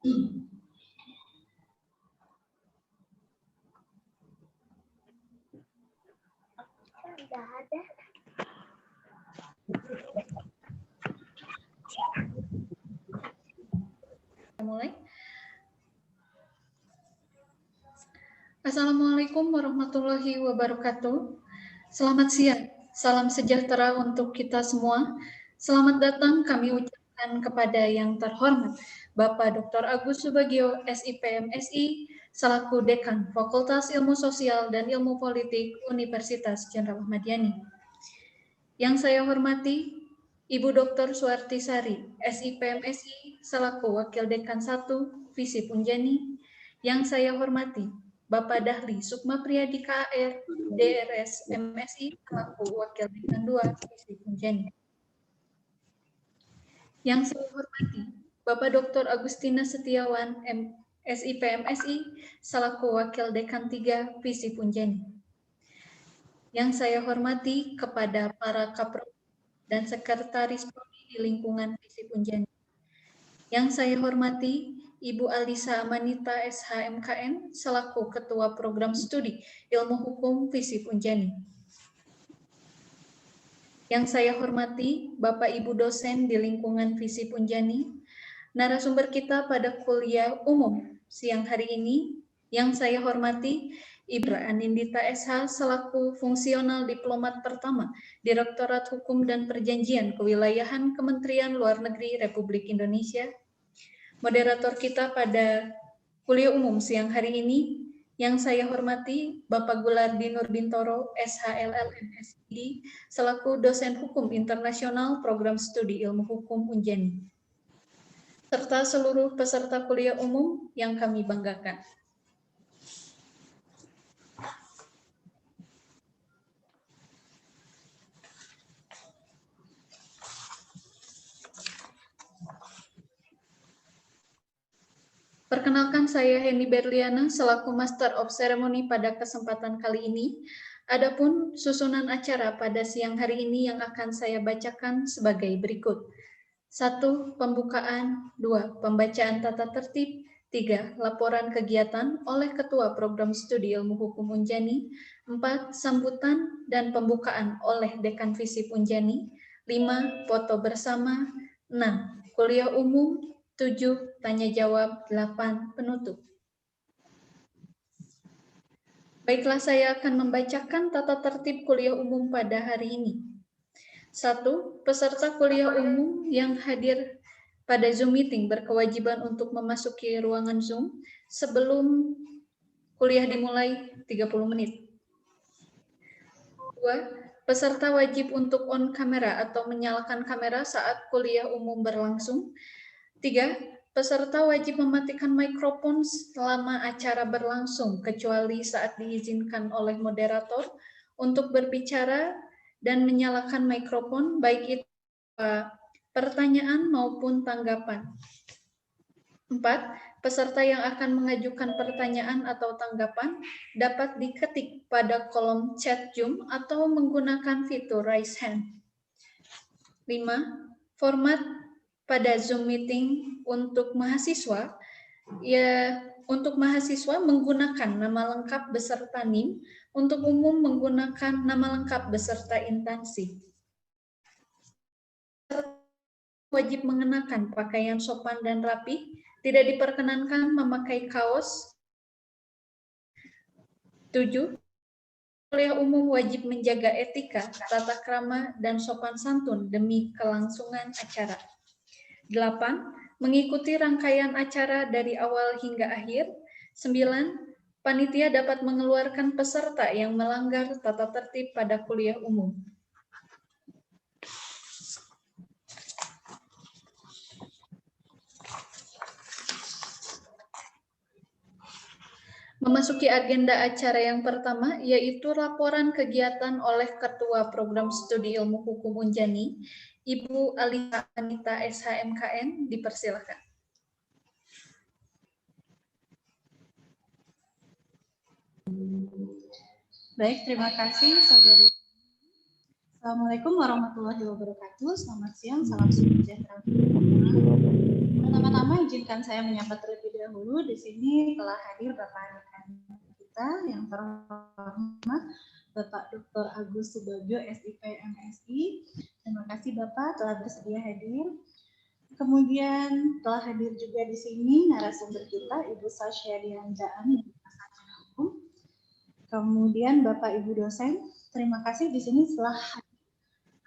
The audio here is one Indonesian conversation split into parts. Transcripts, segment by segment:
Mulai. Assalamualaikum warahmatullahi wabarakatuh. Selamat siang, salam sejahtera untuk kita semua. Selamat datang kami ucapkan kepada yang terhormat Bapak Dr. Agus Subagio, SIP MSI, selaku Dekan Fakultas Ilmu Sosial dan Ilmu Politik Universitas Jenderal Ahmad Yani. Yang saya hormati Ibu Dr. Suartisari, SIP MSI, selaku Wakil Dekan 1, Visip Unjani. Yang saya hormati Bapak Dahli Sukma Priyadi KAR, DRS MSI, selaku Wakil Dekan 2, Visip Unjani. Yang saya hormati Bapak Dr. Agustina Setiawan, SIP MSI, selaku Wakil Dekan 3, Visip Unjani. Yang saya hormati kepada para Kapro dan Sekretaris Prodi di lingkungan Visip Unjani. Yang saya hormati Ibu Alisa Amanita SHMKN selaku Ketua Program Studi Ilmu Hukum Visip Unjani. Yang saya hormati Bapak Ibu dosen di lingkungan Visip Unjani, narasumber kita pada kuliah umum siang hari ini. Yang saya hormati Ibu Anindita SH selaku fungsional diplomat pertama Direktorat Hukum dan Perjanjian Kewilayahan Kementerian Luar Negeri Republik Indonesia. Moderator kita pada kuliah umum siang hari ini, yang saya hormati Bapak Gulardi Nurbintoro, SHLLM SID, selaku dosen hukum internasional Program Studi Ilmu Hukum Unjani, serta seluruh peserta kuliah umum yang kami banggakan. Perkenalkan, saya Henny Berliana selaku Master of Ceremony pada kesempatan kali ini. Adapun susunan acara pada siang hari ini yang akan saya bacakan sebagai berikut. 1. Pembukaan. 2. Pembacaan tata tertib. 3. Laporan kegiatan oleh Ketua Program Studi Ilmu Hukum Unjani. 4. Sambutan dan pembukaan oleh Dekan Visip Unjani. 5. Foto bersama. 6. Kuliah umum. 7. Tanya jawab. 8. Penutup. Baiklah, saya akan membacakan tata tertib kuliah umum pada hari ini. 1. Peserta kuliah umum yang hadir pada Zoom meeting berkewajiban untuk memasuki ruangan Zoom sebelum kuliah dimulai 30 menit. 2. Peserta wajib untuk on kamera atau menyalakan kamera saat kuliah umum berlangsung. 3. Peserta wajib mematikan mikrofon selama acara berlangsung, kecuali saat diizinkan oleh moderator untuk berbicara dan menyalakan mikrofon, baik itu pertanyaan maupun tanggapan. 4. Peserta yang akan mengajukan pertanyaan atau tanggapan dapat diketik pada kolom chat Zoom atau menggunakan fitur raise hand. 5. Format pada Zoom meeting untuk mahasiswa, untuk mahasiswa menggunakan nama lengkap beserta NIM, untuk umum menggunakan nama lengkap beserta instansi. Wajib mengenakan pakaian sopan dan rapi, tidak diperkenankan memakai kaos. 7. Kuliah umum wajib menjaga etika, tata krama, dan sopan santun demi kelangsungan acara. 8. Mengikuti rangkaian acara dari awal hingga akhir. 9. Panitia dapat mengeluarkan peserta yang melanggar tata tertib pada kuliah umum. Memasuki agenda acara yang pertama, yaitu laporan kegiatan oleh Ketua Program Studi Ilmu Hukum Unjani, Ibu Alisa Anita SHMKN, dipersilakan. Baik, terima kasih saudari. Assalamualaikum warahmatullahi wabarakatuh. Selamat siang, salam sejahtera. Pertama-tama izinkan saya menyapa terlebih dahulu di sini telah hadir Bapak rekan kita yang terhormat Bapak Dr. Agus Subagio, SIP MSI. Terima kasih Bapak telah bersedia hadir. Kemudian telah hadir juga di sini narasumber kita Ibu Sasha Dianjaan yang sarjana hukum. Kemudian Bapak Ibu dosen, terima kasih di sini setelah.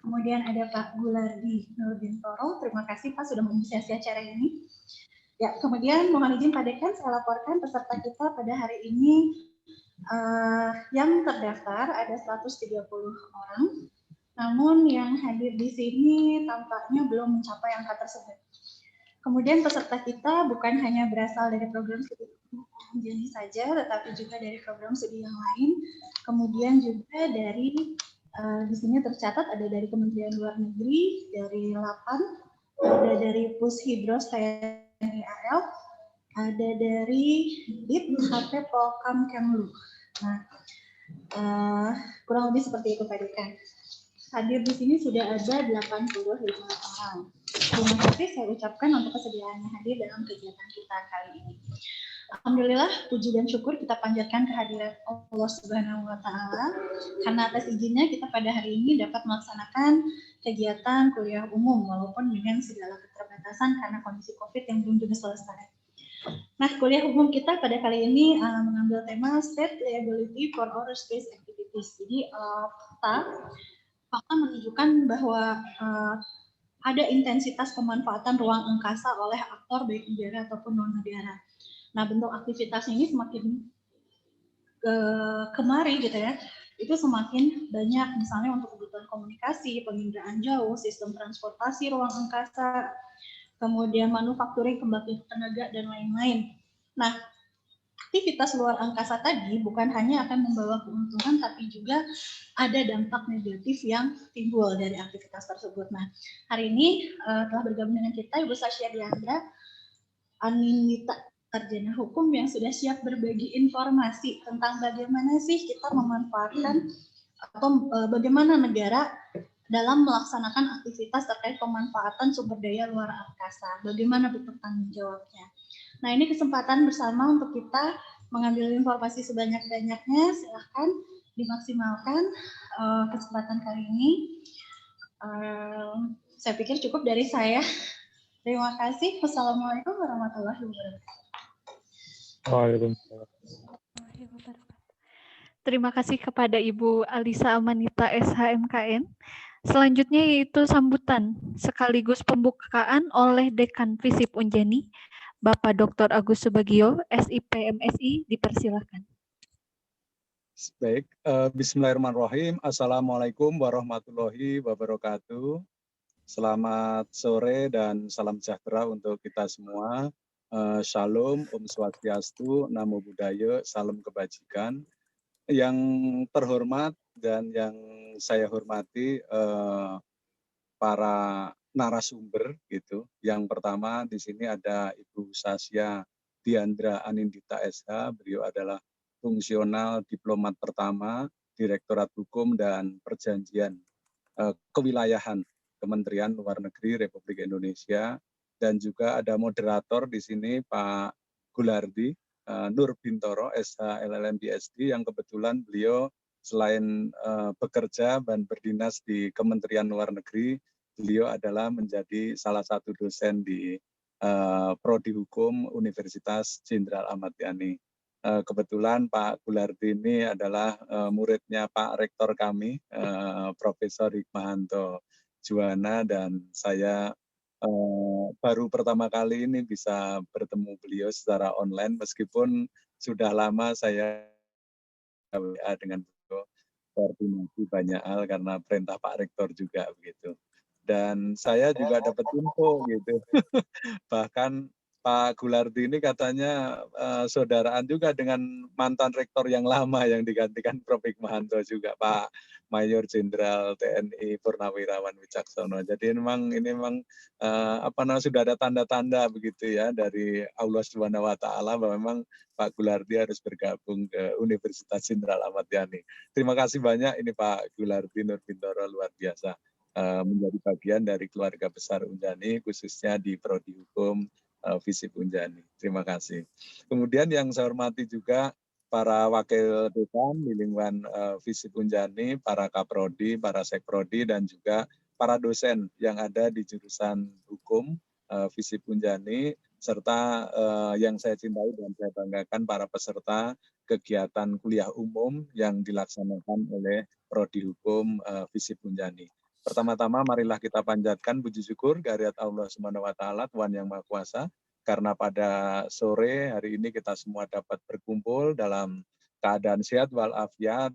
Kemudian ada Pak Gulardi Nurbintoro, terima kasih Pak sudah menginisiasi acara ini. Ya, kemudian mohon izin Pak Dekan, saya laporkan peserta kita pada hari ini yang terdaftar ada 130 orang, namun yang hadir di sini tampaknya belum mencapai angka tersebut. Kemudian peserta kita bukan hanya berasal dari program studi Unjani saja, tetapi juga dari program studi yang lain. Kemudian juga dari di sini tercatat ada dari Kementerian Luar Negeri, dari LAPAN, ada dari Pushidros TNI AL, ada dari DIP HP Polkam Kemlu. Nah, kurang lebih seperti itu Pak Dekan. Hadir di sini sudah ada 85 orang. Terima kasih saya ucapkan untuk kesediaannya hadir dalam kegiatan kita kali ini. Alhamdulillah, puji dan syukur kita panjatkan kehadiran Allah Subhanahu wa Ta'ala, karena atas izinnya kita pada hari ini dapat melaksanakan kegiatan kuliah umum walaupun dengan segala keterbatasan karena kondisi COVID yang belum juga selesai. Nah, kuliah umum kita pada kali ini mengambil tema State Liability for Outer Space Activities. Jadi fakta menunjukkan bahwa ada intensitas pemanfaatan ruang angkasa oleh aktor baik negara ataupun non-negara. Nah, bentuk aktivitasnya ini semakin kemari gitu ya, itu semakin banyak, misalnya untuk kebutuhan komunikasi, penginderaan jauh, sistem transportasi ruang angkasa, kemudian manufakturing, pembangkit tenaga, dan lain-lain. Nah, aktivitas luar angkasa tadi bukan hanya akan membawa keuntungan, tapi juga ada dampak negatif yang timbul dari aktivitas tersebut. Nah, hari ini telah bergabung dengan kita Ibu Sasha Diandra, Aninita sarjana hukum yang sudah siap berbagi informasi tentang bagaimana sih kita memanfaatkan atau bagaimana negara dalam melaksanakan aktivitas terkait pemanfaatan sumber daya luar angkasa. Bagaimana bentuk tanggung jawabnya. Nah, ini kesempatan bersama untuk kita mengambil informasi sebanyak-banyaknya. Silahkan dimaksimalkan kesempatan kali ini. Saya pikir cukup dari saya. Terima kasih. Wassalamualaikum warahmatullahi wabarakatuh. Terima kasih kepada Ibu Alisa Amanita SHMKN. Selanjutnya yaitu sambutan sekaligus pembukaan oleh Dekan Visip Unjani, Bapak Dr. Agus Subagio, SIP MSI, dipersilakan. Baik, bismillahirrahmanirrahim. Assalamualaikum warahmatullahi wabarakatuh. Selamat sore dan salam sejahtera untuk kita semua. Shalom, Om Swastiastu, Namo Buddhaya, salam kebajikan. Yang terhormat dan yang saya hormati para narasumber gitu. Yang pertama di sini ada Ibu Sasha Diandra Anindita SH. Beliau adalah fungsional diplomat pertama Direktorat Hukum dan Perjanjian Kewilayahan Kementerian Luar Negeri Republik Indonesia. Dan juga ada moderator di sini Pak Gulardi Nurbintoro SH LLM PhD, yang kebetulan beliau selain bekerja dan berdinas di Kementerian Luar Negeri, beliau adalah menjadi salah satu dosen di Prodi Hukum Universitas Jenderal Ahmad Yani. Kebetulan Pak Gulardi ini adalah muridnya Pak Rektor kami, Profesor Hikmahanto Juwana, dan saya baru pertama kali ini bisa bertemu beliau secara online, meskipun sudah lama saya WA dengan beliau koordinasi banyak hal karena perintah Pak Rektor juga begitu. Dan saya juga dapat info gitu. Bahkan Pak Gulardi ini katanya saudaraan juga dengan mantan rektor yang lama yang digantikan Prof. Hikmahanto juga, Pak Mayor Jenderal TNI Purnawirawan Wicaksono. Jadi ini memang sudah ada tanda-tanda begitu ya dari Allah Subhanahu wa Ta'ala bahwa memang Pak Gulardi harus bergabung ke Universitas Jenderal Ahmad Yani. Terima kasih banyak ini Pak Gulardi Nurbintoro, luar biasa menjadi bagian dari keluarga besar Unjani, khususnya di Prodi Hukum Visip Unjani. Terima kasih. Kemudian yang saya hormati juga para wakil dekan di lingkungan Visip Unjani, para kaprodi, para sekprodi, dan juga para dosen yang ada di jurusan hukum Visip Unjani, serta yang saya cintai dan saya banggakan para peserta kegiatan kuliah umum yang dilaksanakan oleh Prodi Hukum Visip Unjani. Pertama-tama marilah kita panjatkan puji syukur kehadirat Allah Subhanahu wa taala, Tuhan yang Maha Kuasa, karena pada sore hari ini kita semua dapat berkumpul dalam keadaan sehat walafiat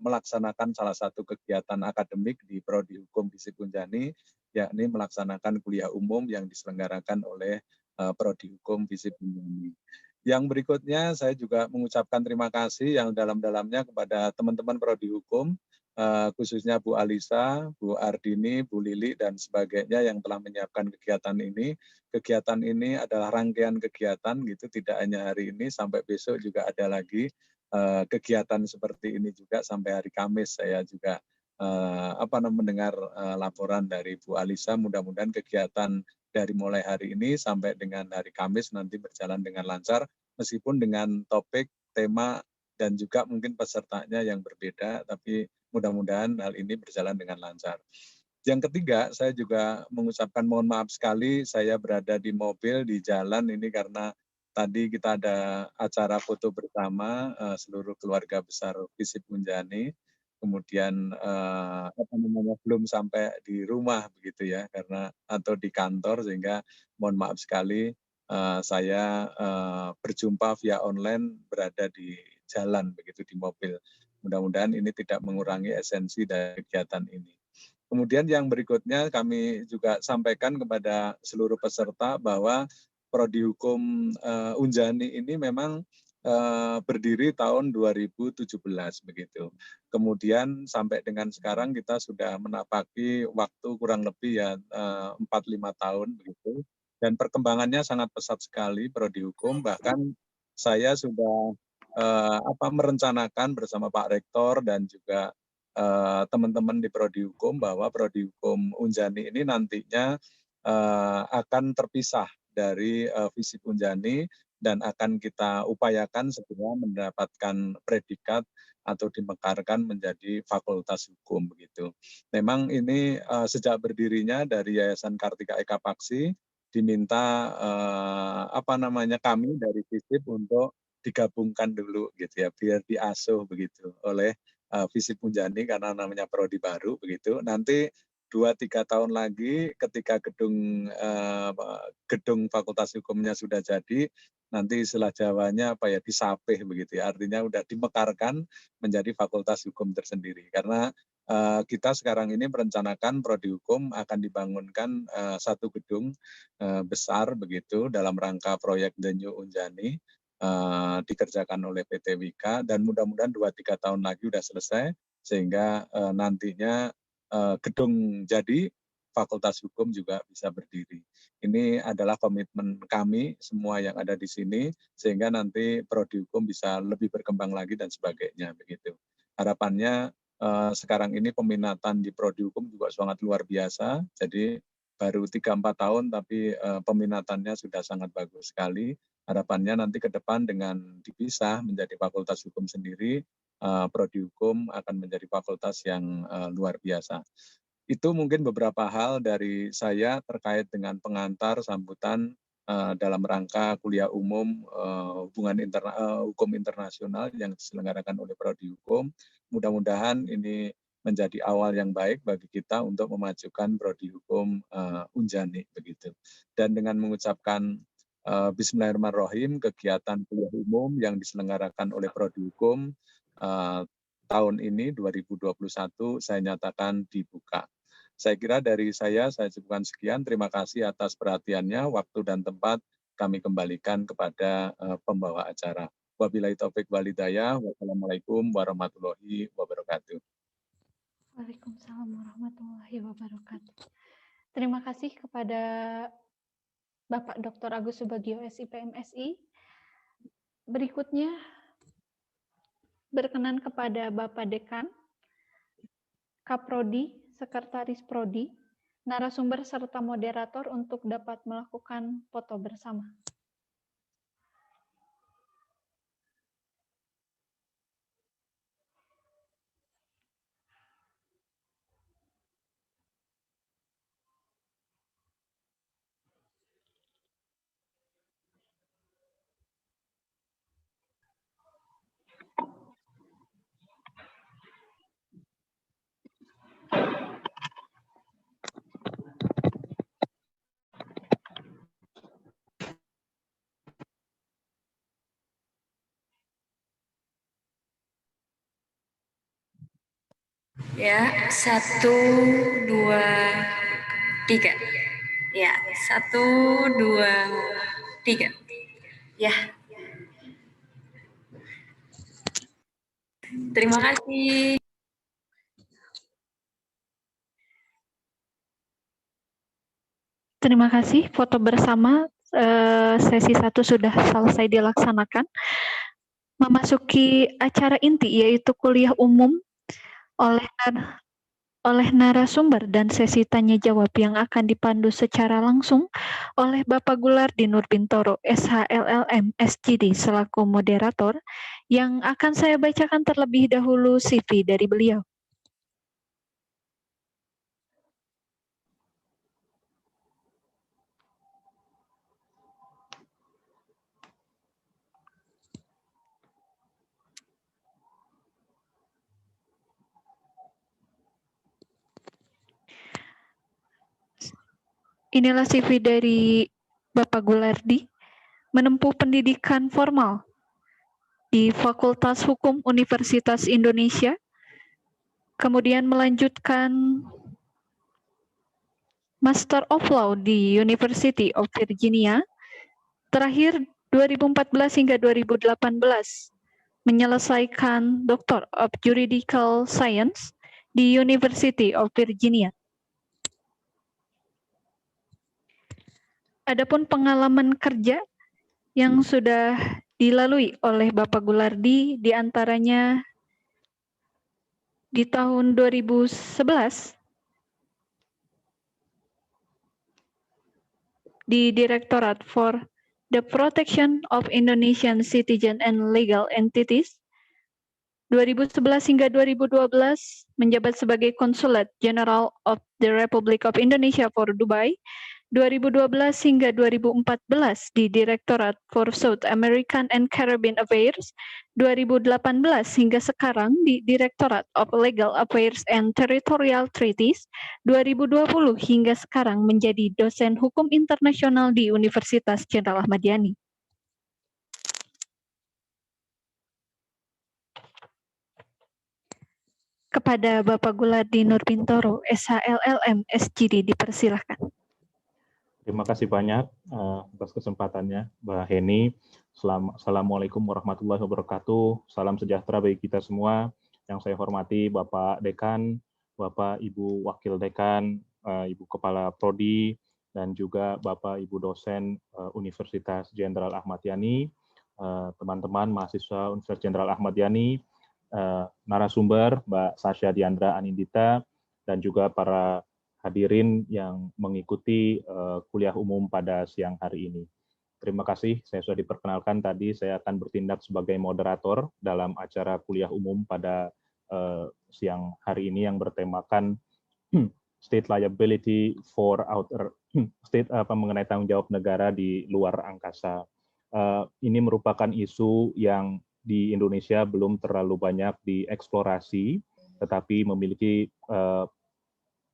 melaksanakan salah satu kegiatan akademik di Prodi Hukum Visip Unjani, yakni melaksanakan kuliah umum yang diselenggarakan oleh Prodi Hukum Visip Unjani. Yang berikutnya saya juga mengucapkan terima kasih yang dalam-dalamnya kepada teman-teman Prodi Hukum, khususnya Bu Alisa, Bu Ardini, Bu Lili, dan sebagainya yang telah menyiapkan kegiatan ini. Kegiatan ini adalah rangkaian kegiatan gitu, tidak hanya hari ini, sampai besok juga ada lagi kegiatan seperti ini juga sampai hari Kamis. Saya juga mendengar laporan dari Bu Alisa, mudah-mudahan kegiatan dari mulai hari ini sampai dengan hari Kamis nanti berjalan dengan lancar, meskipun dengan topik, tema, dan juga mungkin pesertanya yang berbeda, tapi mudah-mudahan hal ini berjalan dengan lancar. Yang ketiga, saya juga mengucapkan mohon maaf sekali, saya berada di mobil, di jalan ini karena tadi kita ada acara foto bersama seluruh keluarga besar Visip Unjani, kemudian belum sampai di rumah begitu ya, karena atau di kantor, sehingga mohon maaf sekali saya berjumpa via online berada di jalan begitu, di mobil. Mudah-mudahan ini tidak mengurangi esensi dari kegiatan ini. Kemudian yang berikutnya kami juga sampaikan kepada seluruh peserta bahwa Prodi Hukum Unjani ini memang berdiri tahun 2017 begitu. Kemudian sampai dengan sekarang kita sudah menapaki waktu kurang lebih ya 4-5 tahun begitu. Dan perkembangannya sangat pesat sekali Prodi Hukum, bahkan saya sudah merencanakan bersama Pak Rektor dan juga teman-teman di Prodi Hukum bahwa Prodi Hukum Unjani ini nantinya akan terpisah dari Visip Unjani dan akan kita upayakan segera mendapatkan predikat atau dimekarkan menjadi Fakultas Hukum begitu. Memang ini sejak berdirinya dari Yayasan Kartika Eka Paksi diminta kami dari Visip untuk digabungkan dulu gitu ya, biar diasuh begitu oleh Visip Unjani karena namanya prodi baru begitu. Nanti 2-3 tahun lagi ketika gedung Fakultas Hukumnya sudah jadi, nanti istilah Jawanya disapih begitu ya. Artinya udah dimekarkan menjadi Fakultas Hukum tersendiri. Karena kita sekarang ini merencanakan Prodi Hukum akan dibangunkan satu gedung besar begitu dalam rangka proyek The New Unjani. Dikerjakan oleh PT Wika dan mudah-mudahan 2-3 tahun lagi sudah selesai sehingga nantinya gedung jadi Fakultas Hukum juga bisa berdiri. Ini adalah komitmen kami semua yang ada di sini sehingga nanti Prodi Hukum bisa lebih berkembang lagi dan sebagainya begitu. Harapannya sekarang ini peminatan di Prodi Hukum juga sangat luar biasa. Jadi baru 3-4 tahun tapi peminatannya sudah sangat bagus sekali. Harapannya nanti ke depan dengan dipisah menjadi Fakultas Hukum sendiri, Prodi Hukum akan menjadi fakultas yang luar biasa. Itu mungkin beberapa hal dari saya terkait dengan pengantar sambutan dalam rangka kuliah umum hukum internasional yang diselenggarakan oleh Prodi Hukum. Mudah-mudahan ini menjadi awal yang baik bagi kita untuk memajukan Prodi Hukum Unjani begitu. Dan dengan mengucapkan Bismillahirrahmanirrahim, kegiatan kuliah umum yang diselenggarakan oleh Prodi Hukum tahun ini 2021 saya nyatakan dibuka. Saya kira dari saya cukupkan sekian. Terima kasih atas perhatiannya, waktu dan tempat kami kembalikan kepada pembawa acara. Wabillahi taufik wal hidayah. Wassalamualaikum warahmatullahi wabarakatuh. Waalaikumsalam warahmatullahi wabarakatuh. Terima kasih kepada Bapak Dr. Agus Subagio, SIP MSI. Berikutnya berkenan kepada Bapak Dekan, Kaprodi, Sekretaris Prodi, narasumber serta moderator untuk dapat melakukan foto bersama. Ya, 1, 2, 3. Ya, 1, 2, 3. Ya. Terima kasih. Terima kasih. Foto bersama sesi 1 sudah selesai dilaksanakan. Memasuki acara inti yaitu kuliah umum oleh narasumber dan sesi tanya jawab yang akan dipandu secara langsung oleh Bapak Gulardi Nurbintoro, SHLLM, SGD selaku moderator, yang akan saya bacakan terlebih dahulu CV dari beliau. Inilah CV dari Bapak Gulardi, menempuh pendidikan formal di Fakultas Hukum Universitas Indonesia, kemudian melanjutkan Master of Law di University of Virginia, terakhir 2014 hingga 2018 menyelesaikan Doctor of Juridical Science di University of Virginia. Adapun pengalaman kerja yang sudah dilalui oleh Bapak Gulardi diantaranya di tahun 2011 di Directorate for the Protection of Indonesian Citizen and Legal Entities, 2011 hingga 2012 menjabat sebagai Consulate General of the Republic of Indonesia for Dubai, 2012 hingga 2014 di Directorate for South American and Caribbean Affairs, 2018 hingga sekarang di Directorate of Legal Affairs and Territorial Treaties, 2020 hingga sekarang menjadi dosen hukum internasional di Universitas Jenderal Ahmad Yani. Kepada Bapak Gulardi Nurbintoro, SHLLM, SGD, dipersilahkan. Terima kasih banyak atas kesempatannya, Mbak Heni. Assalamualaikum warahmatullahi wabarakatuh. Salam sejahtera bagi kita semua. Yang saya hormati Bapak Dekan, Bapak Ibu Wakil Dekan, Ibu Kepala Prodi, dan juga Bapak Ibu dosen Universitas Jenderal Ahmad Yani, teman-teman mahasiswa Universitas Jenderal Ahmad Yani, narasumber Mbak Sasha Diandra Anindita, dan juga para hadirin yang mengikuti kuliah umum pada siang hari ini. Terima kasih, saya sudah diperkenalkan tadi, saya akan bertindak sebagai moderator dalam acara kuliah umum pada siang hari ini yang bertemakan State Liability for Outer State, mengenai tanggung jawab negara di luar angkasa. Ini merupakan isu yang di Indonesia belum terlalu banyak dieksplorasi, tetapi memiliki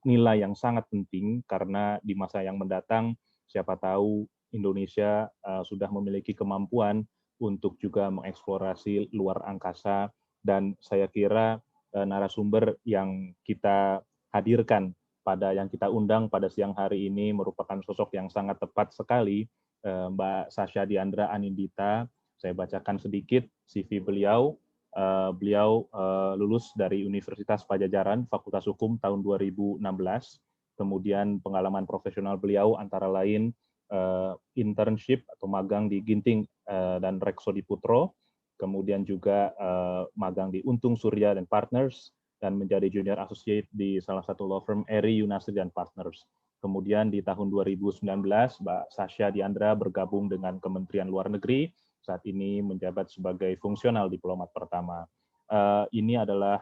nilai yang sangat penting karena di masa yang mendatang siapa tahu Indonesia sudah memiliki kemampuan untuk juga mengeksplorasi luar angkasa, dan saya kira narasumber yang kita hadirkan yang kita undang pada siang hari ini merupakan sosok yang sangat tepat sekali, Mbak Sasha Diandra Anindita. Saya bacakan sedikit CV beliau. Beliau lulus dari Universitas Pajajaran, Fakultas Hukum tahun 2016. Kemudian pengalaman profesional beliau antara lain internship atau magang di Ginting dan Rexodi Putro, kemudian juga magang di Untung Surya dan Partners, dan menjadi junior associate di salah satu law firm Eri Yunasri dan Partners. Kemudian di tahun 2019, Mbak Sasha Diandra bergabung dengan Kementerian Luar Negeri, saat ini menjabat sebagai fungsional diplomat pertama. Ini adalah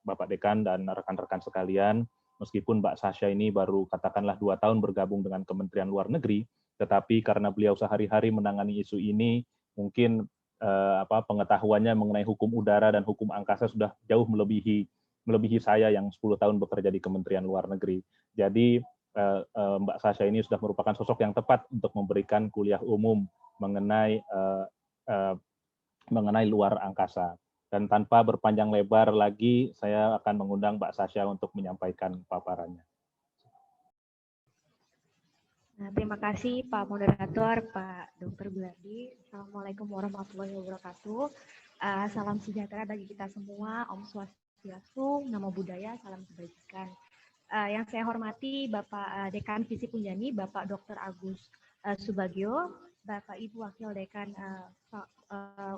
Bapak Dekan dan rekan-rekan sekalian, meskipun Mbak Sasha ini baru katakanlah 2 tahun bergabung dengan Kementerian Luar Negeri, tetapi karena beliau sehari-hari menangani isu ini, mungkin pengetahuannya mengenai hukum udara dan hukum angkasa sudah jauh melebihi saya yang 10 tahun bekerja di Kementerian Luar Negeri. Jadi Mbak Sasha ini sudah merupakan sosok yang tepat untuk memberikan kuliah umum mengenai luar angkasa. Dan tanpa berpanjang lebar lagi, saya akan mengundang Mbak Sasha untuk menyampaikan paparannya. Nah, terima kasih Pak Moderator, Pak Dr. Gulardi. Assalamualaikum warahmatullahi wabarakatuh. Salam sejahtera bagi kita semua. Om Swastiastu, Namo Buddhaya, salam kebajikan. Yang saya hormati Bapak Dekan Fisip Unjani, Bapak Dr. Agus Subagio, Bapak Ibu Wakil Dekan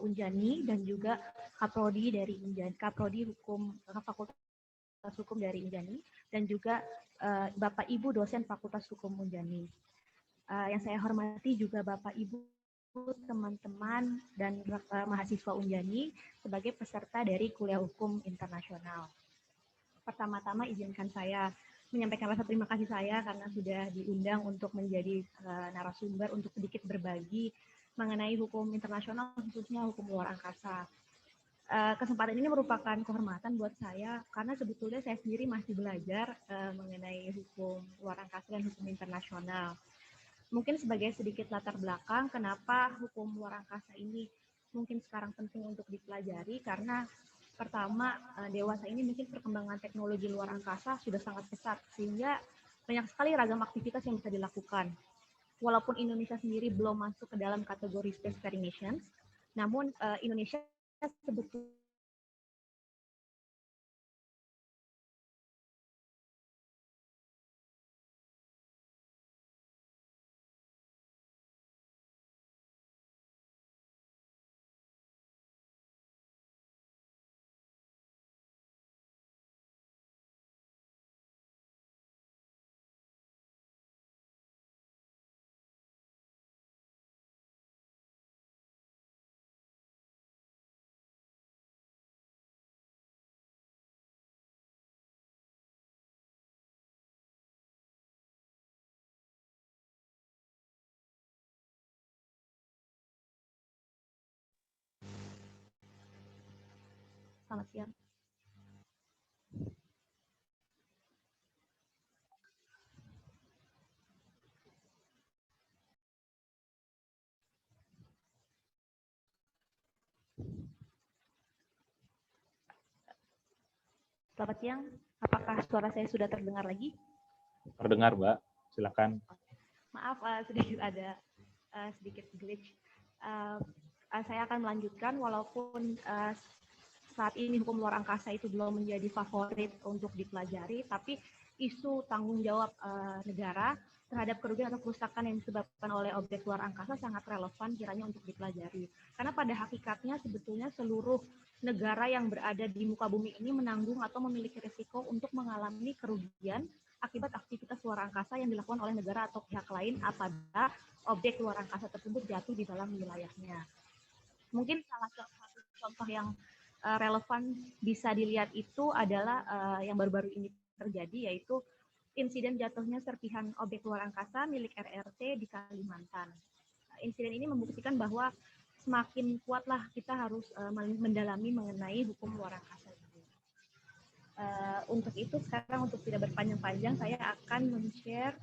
Unjani, dan juga Kaprodi dari Unjani, Kaprodi Hukum Fakultas Hukum dari Unjani, dan juga Bapak Ibu dosen Fakultas Hukum Unjani. Yang saya hormati juga Bapak Ibu teman-teman dan mahasiswa Unjani sebagai peserta dari kuliah hukum internasional. Pertama-tama izinkan saya menyampaikan rasa terima kasih saya karena sudah diundang untuk menjadi narasumber untuk sedikit berbagi mengenai hukum internasional, khususnya hukum luar angkasa. Kesempatan ini merupakan kehormatan buat saya karena sebetulnya saya sendiri masih belajar mengenai hukum luar angkasa dan hukum internasional. Mungkin sebagai sedikit latar belakang kenapa hukum luar angkasa ini mungkin sekarang penting untuk dipelajari, karena pertama, dewasa ini mungkin perkembangan teknologi luar angkasa sudah sangat pesat, sehingga banyak sekali ragam aktivitas yang bisa dilakukan. Walaupun Indonesia sendiri belum masuk ke dalam kategori spacefaring nations, namun Indonesia sebetulnya selamat siang. Selamat siang. Apakah suara saya sudah terdengar lagi? Terdengar, Mbak. Silakan. Maaf, sedikit ada sedikit glitch. Saya akan melanjutkan walaupun saat ini hukum luar angkasa itu belum menjadi favorit untuk dipelajari, tapi isu tanggung jawab negara terhadap kerugian atau kerusakan yang disebabkan oleh objek luar angkasa sangat relevan kiranya untuk dipelajari. Karena pada hakikatnya sebetulnya seluruh negara yang berada di muka bumi ini menanggung atau memiliki risiko untuk mengalami kerugian akibat aktivitas luar angkasa yang dilakukan oleh negara atau pihak lain apabila objek luar angkasa tersebut jatuh di dalam wilayahnya. Mungkin salah satu contoh yang relevan bisa dilihat itu adalah yang baru-baru ini terjadi, yaitu insiden jatuhnya serpihan objek luar angkasa milik RRT di Kalimantan. Insiden ini membuktikan bahwa semakin kuatlah kita harus mendalami mengenai hukum luar angkasa itu. Untuk itu sekarang untuk tidak berpanjang-panjang saya akan men-share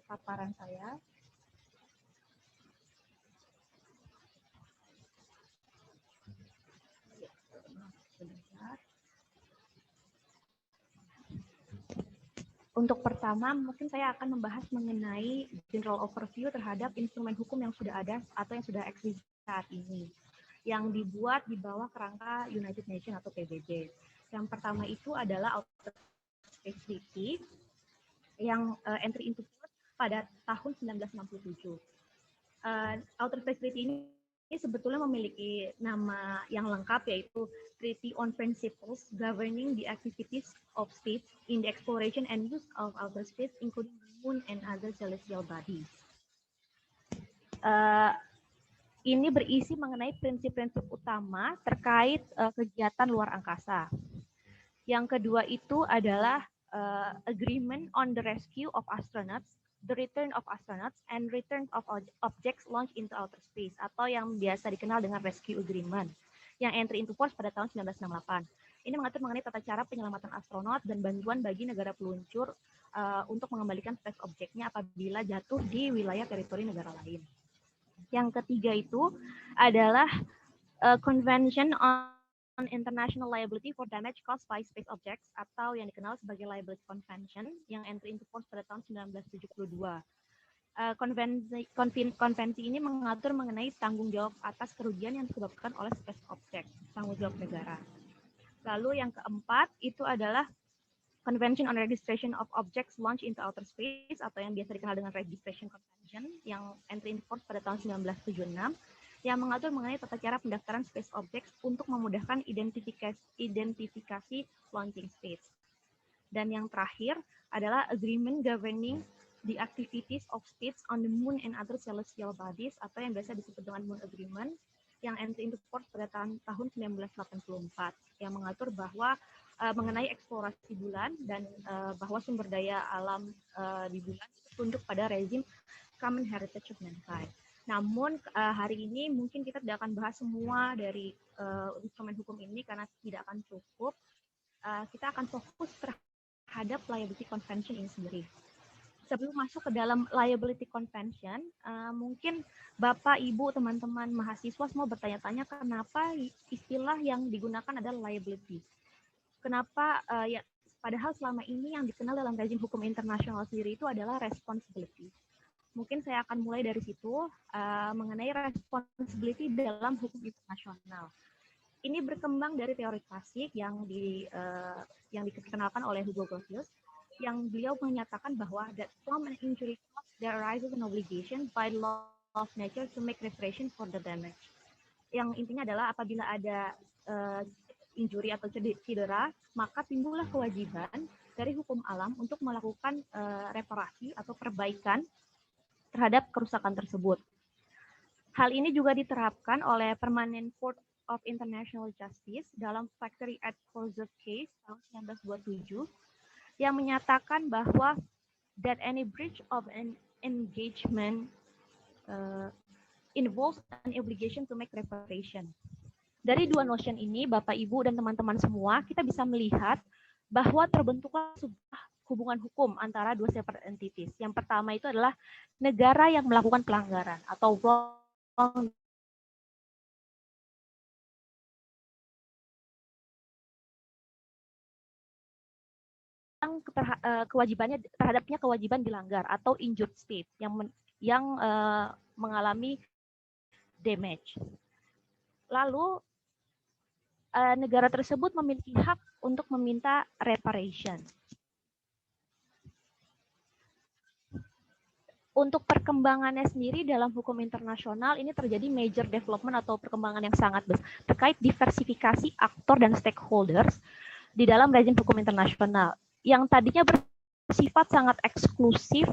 paparan saya. Untuk pertama, mungkin saya akan membahas mengenai general overview terhadap instrumen hukum yang sudah ada atau yang sudah eksis saat ini, yang dibuat di bawah kerangka United Nations atau PBB. Yang pertama itu adalah Outer Space Treaty yang entry into force pada tahun 1967. Outer Space Treaty ini sebetulnya memiliki nama yang lengkap, yaitu Treaty on Principles Governing the Activities of States in the Exploration and Use of Outer Space, including the Moon and other celestial bodies. Ini berisi mengenai prinsip-prinsip utama terkait kegiatan luar angkasa. Yang kedua itu adalah Agreement on the Rescue of Astronauts, the Return of Astronauts, and Return of Objects Launched into Outer Space, atau yang biasa dikenal dengan Rescue Agreement, yang entry into force pada tahun 1968. Ini mengatur mengenai tata cara penyelamatan astronot dan bantuan bagi negara peluncur untuk mengembalikan space objeknya apabila jatuh di wilayah teritori negara lain. Yang ketiga itu adalah Convention on International Liability for Damage Caused by Space Objects, atau yang dikenal sebagai Liability Convention, yang entry into force pada tahun 1972. Konvensi ini mengatur mengenai tanggung jawab atas kerugian yang disebabkan oleh space object, tanggung jawab negara. Lalu yang keempat itu adalah Convention on Registration of Objects Launched into Outer Space, atau yang biasa dikenal dengan Registration Convention, yang entry into force pada tahun 1976, yang mengatur mengenai tata cara pendaftaran space objects untuk memudahkan identifikasi launching space. Dan yang terakhir adalah Agreement Governing the Activities of States on the Moon and Other Celestial Bodies, atau yang biasa disebut dengan Moon Agreement, yang entry into force pada tahun 1984, yang mengatur bahwa mengenai eksplorasi bulan dan bahwa sumber daya alam di bulan tunduk pada rezim Common Heritage of Mankind. Namun hari ini mungkin kita tidak akan bahas semua dari instrumen hukum ini karena tidak akan cukup. Kita akan fokus terhadap Liability Convention ini sendiri. Sebelum masuk ke dalam Liability Convention, mungkin Bapak, Ibu, teman-teman mahasiswa semua bertanya-tanya kenapa istilah yang digunakan adalah liability. Kenapa ya padahal selama ini yang dikenal dalam rezim hukum internasional sendiri itu adalah responsibility. Mungkin saya akan mulai dari situ mengenai responsibility dalam hukum internasional. Ini berkembang dari teori klasik yang dikenalkan oleh Hugo Grotius, yang beliau menyatakan bahwa that from an injury cause there arises an obligation by law of nature to make reparation for the damage. Yang intinya adalah apabila ada injury atau cedera, maka timbullah kewajiban dari hukum alam untuk melakukan reparasi atau perbaikan terhadap kerusakan tersebut. Hal ini juga diterapkan oleh Permanent Court of International Justice dalam Factory at Closure Case tahun 1927 yang menyatakan bahwa that any breach of an engagement involves an obligation to make reparation. Dari dua notion ini, Bapak, Ibu, dan teman-teman semua, kita bisa melihat bahwa terbentuklah sebuah hubungan hukum antara dua separate entities. Yang pertama itu adalah negara yang melakukan pelanggaran atau wrong. Kewajibannya terhadapnya kewajiban dilanggar atau injured state yang mengalami damage. Lalu negara tersebut memiliki hak untuk meminta reparation. Untuk perkembangannya sendiri dalam hukum internasional ini terjadi major development atau perkembangan yang sangat besar terkait diversifikasi aktor dan stakeholders di dalam rezim hukum internasional yang tadinya bersifat sangat eksklusif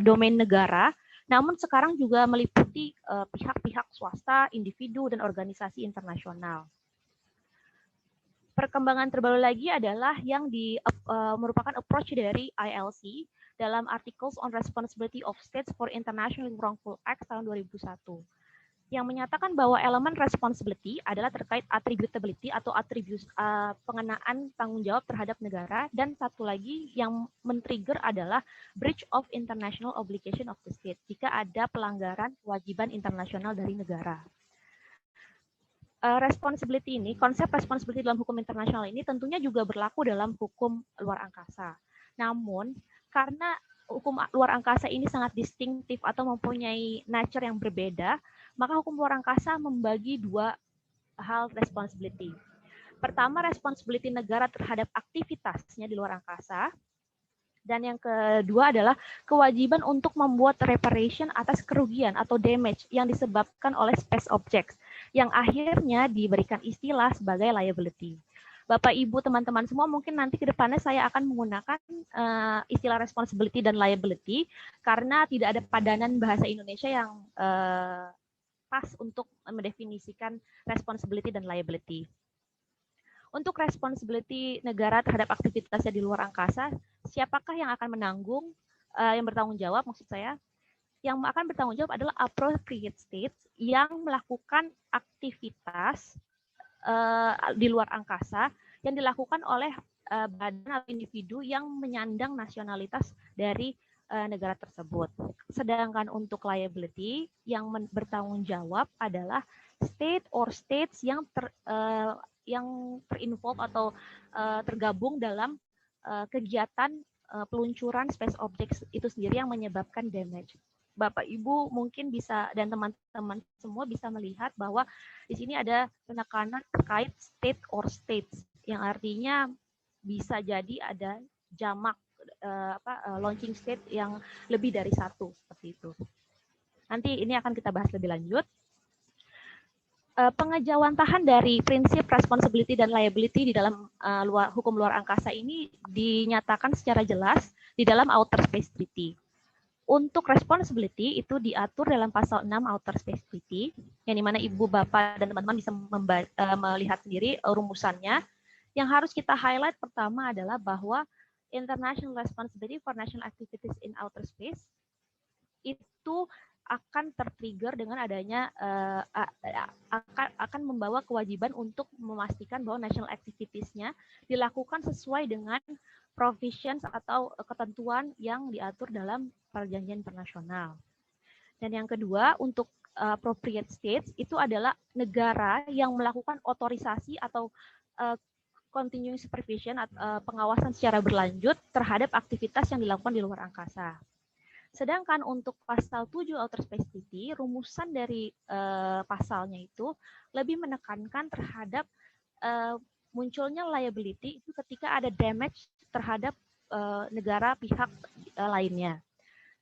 domain negara, namun sekarang juga meliputi pihak-pihak swasta, individu, dan organisasi internasional. Perkembangan terbaru lagi adalah yang merupakan approach dari ILC dalam Articles on Responsibility of States for International Wrongful Acts tahun 2001, yang menyatakan bahwa elemen responsibility adalah terkait attributability atau pengenaan tanggung jawab terhadap negara, dan satu lagi yang men-trigger adalah breach of international obligation of the state, jika ada pelanggaran kewajiban internasional dari negara. Responsibility ini, konsep responsibility dalam hukum internasional ini tentunya juga berlaku dalam hukum luar angkasa. Namun, karena hukum luar angkasa ini sangat distinktif atau mempunyai nature yang berbeda, maka hukum luar angkasa membagi dua hal responsibility. Pertama, responsibility negara terhadap aktivitasnya di luar angkasa. Dan yang kedua adalah kewajiban untuk membuat reparation atas kerugian atau damage yang disebabkan oleh space objects, yang akhirnya diberikan istilah sebagai liability. Bapak, Ibu, teman-teman semua, mungkin nanti ke depannya saya akan menggunakan istilah responsibility dan liability, karena tidak ada padanan bahasa Indonesia yang pas untuk mendefinisikan responsibility dan liability. Untuk responsibility negara terhadap aktivitasnya di luar angkasa, siapakah yang akan menanggung, yang bertanggung jawab maksud saya? Yang akan bertanggung jawab adalah appropriate states yang melakukan aktivitas di luar angkasa yang dilakukan oleh badan atau individu yang menyandang nasionalitas dari negara tersebut. Sedangkan untuk liability yang bertanggung jawab adalah state or states yang terinvolve atau tergabung dalam kegiatan peluncuran space objects itu sendiri yang menyebabkan damage. Bapak Ibu mungkin bisa dan teman-teman semua bisa melihat bahwa di sini ada penekanan terkait state or states yang artinya bisa jadi ada jamak launching state yang lebih dari satu seperti itu. Nanti ini akan kita bahas lebih lanjut. Pengejawantahan dari prinsip responsibility dan liability di dalam hukum luar angkasa ini dinyatakan secara jelas di dalam Outer Space Treaty. Untuk responsibility itu diatur dalam pasal 6 Outer Space Treaty, yang dimana Ibu, Bapak, dan teman-teman bisa melihat sendiri rumusannya. Yang harus kita highlight pertama adalah bahwa international responsibility for national activities in outer space itu akan tertrigger dengan adanya akan membawa kewajiban untuk memastikan bahwa national activities-nya dilakukan sesuai dengan provisions atau ketentuan yang diatur dalam perjanjian internasional. Dan yang kedua, untuk appropriate states itu adalah negara yang melakukan otorisasi atau continuing supervision atau pengawasan secara berlanjut terhadap aktivitas yang dilakukan di luar angkasa. Sedangkan untuk pasal 7 Outer Space Treaty, rumusan dari pasalnya itu lebih menekankan terhadap munculnya liability itu ketika ada damage terhadap negara pihak lainnya.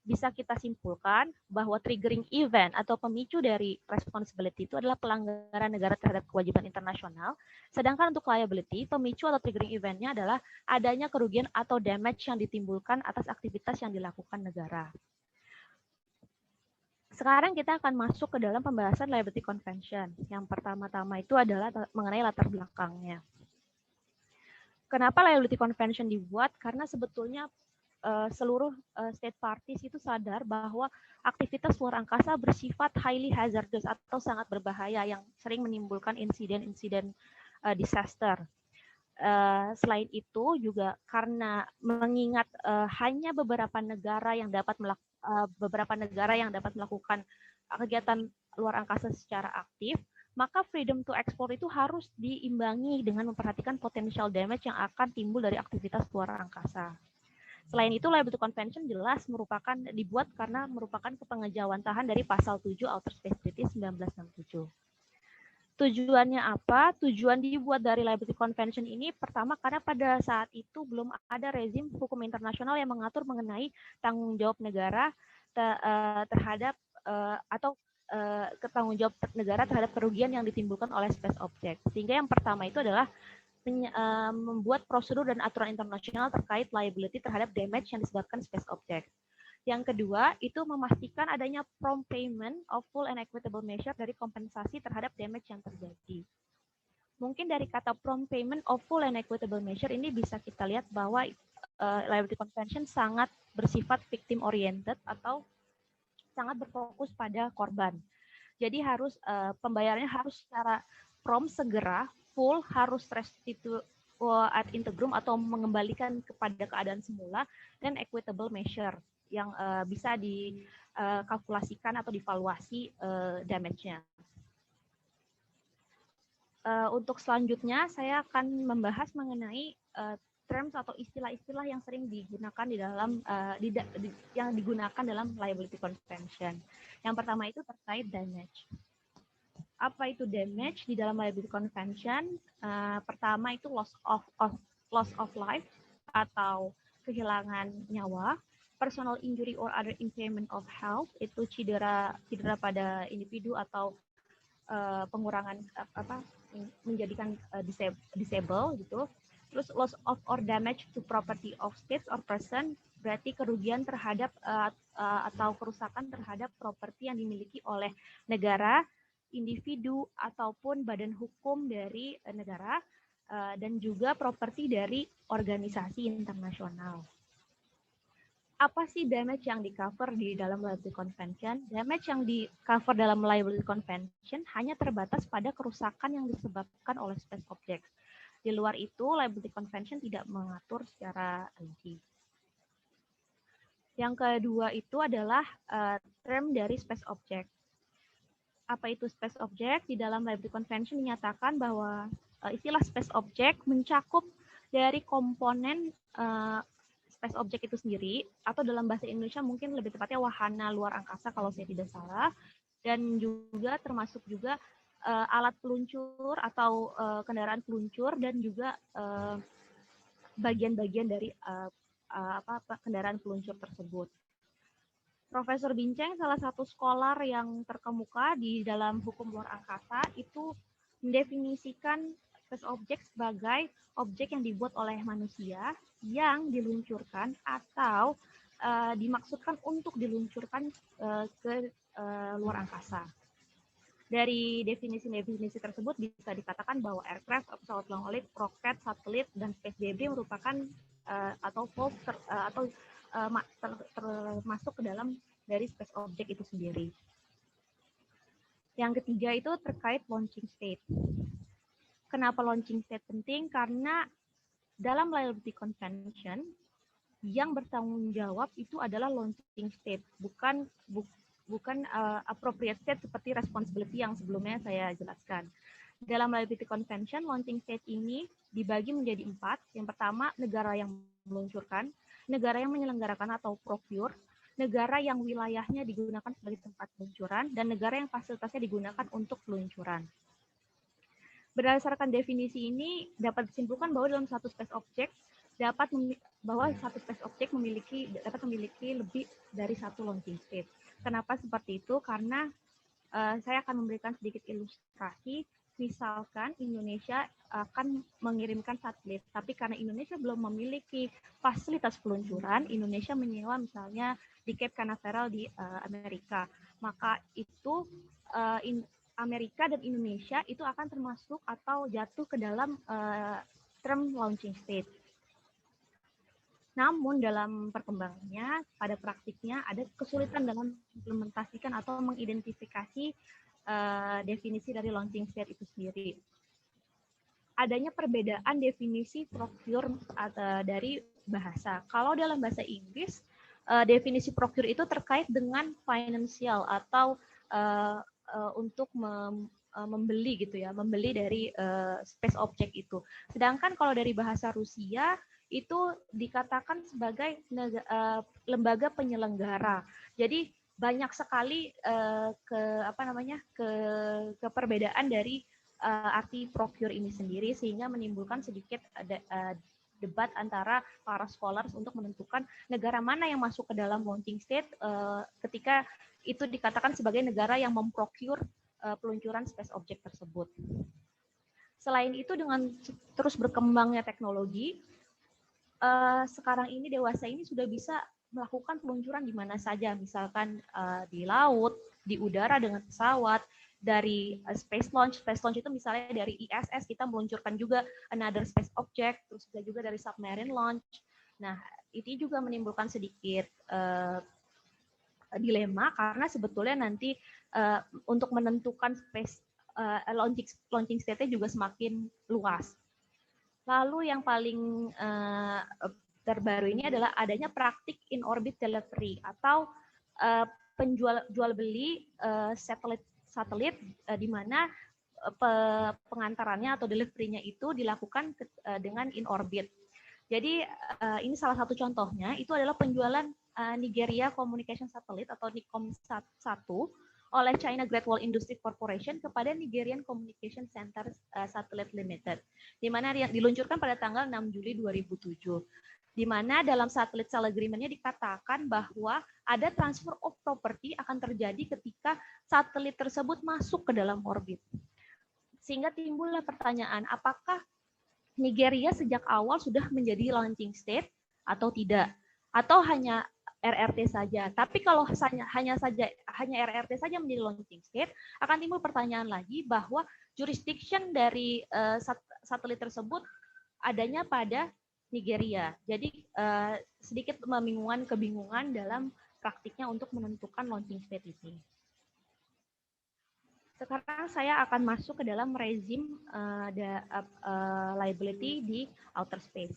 Bisa kita simpulkan bahwa triggering event atau pemicu dari responsibility itu adalah pelanggaran negara terhadap kewajiban internasional, sedangkan untuk liability, pemicu atau triggering eventnya adalah adanya kerugian atau damage yang ditimbulkan atas aktivitas yang dilakukan negara. Sekarang kita akan masuk ke dalam pembahasan Liability Convention. Yang pertama-tama itu adalah mengenai latar belakangnya. Kenapa Liability Convention dibuat? Karena sebetulnya seluruh state parties itu sadar bahwa aktivitas luar angkasa bersifat highly hazardous atau sangat berbahaya yang sering menimbulkan insiden-insiden disaster. Selain itu juga karena mengingat hanya beberapa negara yang dapat melakukan kegiatan luar angkasa secara aktif, maka freedom to export itu harus diimbangi dengan memperhatikan potential damage yang akan timbul dari aktivitas luar angkasa. Selain itu, Liability Convention jelas dibuat karena merupakan kepengejawantahan dari pasal 7 Outer Space Treaty 1967. Tujuannya apa? Tujuan dibuat dari Liability Convention ini pertama karena pada saat itu belum ada rezim hukum internasional yang mengatur mengenai tanggung jawab negara terhadap atau tanggung jawab negara terhadap kerugian yang ditimbulkan oleh space object. Sehingga yang pertama itu adalah membuat prosedur dan aturan internasional terkait liability terhadap damage yang disebabkan space object. Yang kedua, itu memastikan adanya prompt payment of full and equitable measure dari kompensasi terhadap damage yang terjadi. Mungkin dari kata prompt payment of full and equitable measure ini bisa kita lihat bahwa Liability Convention sangat bersifat victim oriented atau sangat berfokus pada korban. Jadi harus pembayarannya harus secara prompt, segera, full, harus restitusi ad integrum atau mengembalikan kepada keadaan semula, dan equitable measure yang bisa dikalkulasikan atau divaluasi damage-nya. Untuk selanjutnya saya akan membahas mengenai terms atau istilah-istilah yang sering digunakan di dalam yang digunakan dalam Liability Convention. Yang pertama itu terkait damage. Apa itu damage di dalam Liability Convention? Pertama itu loss of life atau kehilangan nyawa, personal injury or other impairment of health, itu cedera pada individu atau pengurangan menjadikan disable gitu. Terus loss of or damage to property of states or person, berarti kerugian terhadap atau kerusakan terhadap properti yang dimiliki oleh negara, individu ataupun badan hukum dari negara, dan juga properti dari organisasi internasional. Apa sih damage yang di-cover di dalam Liability Convention? Damage yang di-cover dalam Liability Convention hanya terbatas pada kerusakan yang disebabkan oleh space objects. Di luar itu, Liability Convention tidak mengatur secara rinci. Yang kedua itu adalah term dari space object. Apa itu space object? Di dalam Liability Convention dinyatakan bahwa istilah space object mencakup dari komponen space object itu sendiri, atau dalam bahasa Indonesia mungkin lebih tepatnya wahana luar angkasa kalau saya tidak salah, dan juga termasuk juga alat peluncur atau kendaraan peluncur, dan juga bagian-bagian dari kendaraan peluncur tersebut. Profesor Bincang, salah satu scholar yang terkemuka di dalam hukum luar angkasa, itu mendefinisikan space object sebagai objek yang dibuat oleh manusia yang diluncurkan atau dimaksudkan untuk diluncurkan ke luar angkasa. Dari definisi-definisi tersebut bisa dikatakan bahwa aircraft, pesawat long-lived, roket, satelit, dan space debris merupakan termasuk ke dalam dari space object itu sendiri. Yang ketiga itu terkait launching state. Kenapa launching state penting? Karena dalam Liability Convention yang bertanggung jawab itu adalah launching state, bukan appropriate state seperti responsibility yang sebelumnya saya jelaskan. Dalam Liability Convention, launching state ini dibagi menjadi 4. Yang pertama, negara yang meluncurkan, negara yang menyelenggarakan atau procure, negara yang wilayahnya digunakan sebagai tempat peluncuran, dan negara yang fasilitasnya digunakan untuk peluncuran. Berdasarkan definisi ini dapat disimpulkan bahwa dalam satu space object dapat memiliki lebih dari satu launching state. Kenapa seperti itu? Karena saya akan memberikan sedikit ilustrasi. Misalkan Indonesia akan mengirimkan satelit, tapi karena Indonesia belum memiliki fasilitas peluncuran, Indonesia menyewa misalnya di Cape Canaveral di Amerika, maka itu Amerika dan Indonesia itu akan termasuk atau jatuh ke dalam term launching state. Namun dalam perkembangannya, pada praktiknya ada kesulitan dalam implementasikan atau mengidentifikasi definisi dari launching state itu sendiri. Adanya perbedaan definisi procure dari bahasa. Kalau dalam bahasa Inggris, definisi procure itu terkait dengan financial atau untuk membeli gitu ya, membeli dari space object itu. Sedangkan kalau dari bahasa Rusia itu dikatakan sebagai lembaga penyelenggara. Jadi banyak sekali perbedaan dari arti procure ini sendiri, sehingga menimbulkan sedikit debat antara para scholars untuk menentukan negara mana yang masuk ke dalam launching state ketika itu dikatakan sebagai negara yang memprocure peluncuran space object tersebut. Selain itu, dengan terus berkembangnya teknologi, sekarang ini dewasa ini sudah bisa melakukan peluncuran di mana saja, misalkan di laut, di udara dengan pesawat, dari space launch itu misalnya dari ISS kita meluncurkan juga another space object, terus juga dari submarine launch. Nah, itu juga menimbulkan sedikit dilema karena sebetulnya nanti untuk menentukan space launching state-nya juga semakin luas. Lalu yang paling terbaru ini adalah adanya praktik in orbit delivery atau jual beli satelit di mana pengantarannya atau delivery-nya itu dilakukan dengan in orbit. Jadi ini salah satu contohnya itu adalah penjualan Nigeria Communication Satellite atau NICOM-1 oleh China Great Wall Industries Corporation kepada Nigerian Communication Center Satellite Limited, di mana diluncurkan pada tanggal 6 Juli 2007. di mana dalam Satellite Cell Agreement-nya dikatakan bahwa ada transfer of property akan terjadi ketika satelit tersebut masuk ke dalam orbit. Sehingga timbullah pertanyaan, apakah Nigeria sejak awal sudah menjadi launching state atau tidak? Atau hanya RRT saja? Tapi kalau hanya RRT saja menjadi launching state, akan timbul pertanyaan lagi bahwa jurisdiction dari satelit tersebut adanya pada Nigeria. Jadi sedikit kebingungan dalam praktiknya untuk menentukan launching state ini. Sekarang saya akan masuk ke dalam rezim liability di outer space.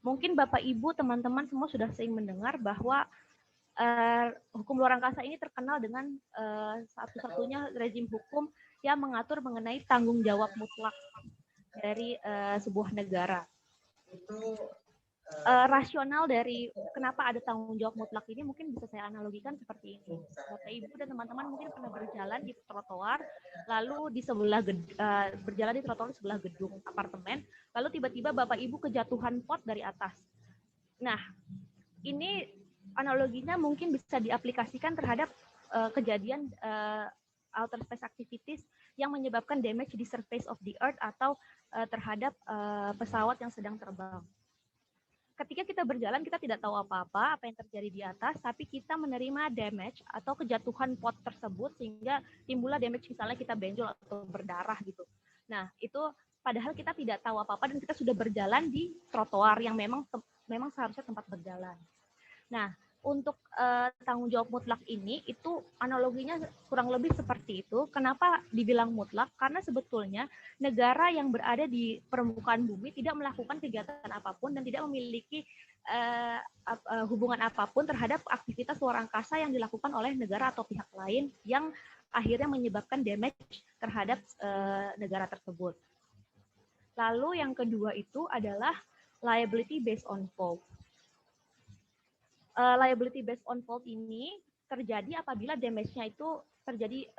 Mungkin Bapak, Ibu, teman-teman semua sudah sering mendengar bahwa hukum luar angkasa ini terkenal dengan satu-satunya rezim hukum yang mengatur mengenai tanggung jawab mutlak dari sebuah negara. Rasional dari kenapa ada tanggung jawab mutlak ini mungkin bisa saya analogikan seperti ini. Bapak, Ibu, dan teman-teman mungkin pernah berjalan di trotoar, lalu berjalan di trotoar di sebelah gedung apartemen, lalu tiba-tiba Bapak Ibu kejatuhan pot dari atas. Nah, ini analoginya mungkin bisa diaplikasikan terhadap kejadian outer space activities yang menyebabkan damage di surface of the earth atau terhadap pesawat yang sedang terbang. Ketika kita berjalan, kita tidak tahu apa yang terjadi di atas, tapi kita menerima damage atau kejatuhan pot tersebut sehingga timbullah damage, misalnya kita benjol atau berdarah gitu. Nah, itu padahal kita tidak tahu apa-apa dan kita sudah berjalan di trotoar yang memang seharusnya tempat berjalan. Nah, untuk tanggung jawab mutlak ini itu analoginya kurang lebih seperti itu. Kenapa dibilang mutlak? Karena sebetulnya negara yang berada di permukaan bumi tidak melakukan kegiatan apapun dan tidak memiliki hubungan apapun terhadap aktivitas luar angkasa yang dilakukan oleh negara atau pihak lain yang akhirnya menyebabkan damage terhadap negara tersebut. Lalu yang kedua itu adalah liability based on fault. Liability based on fault ini terjadi apabila damage-nya itu terjadi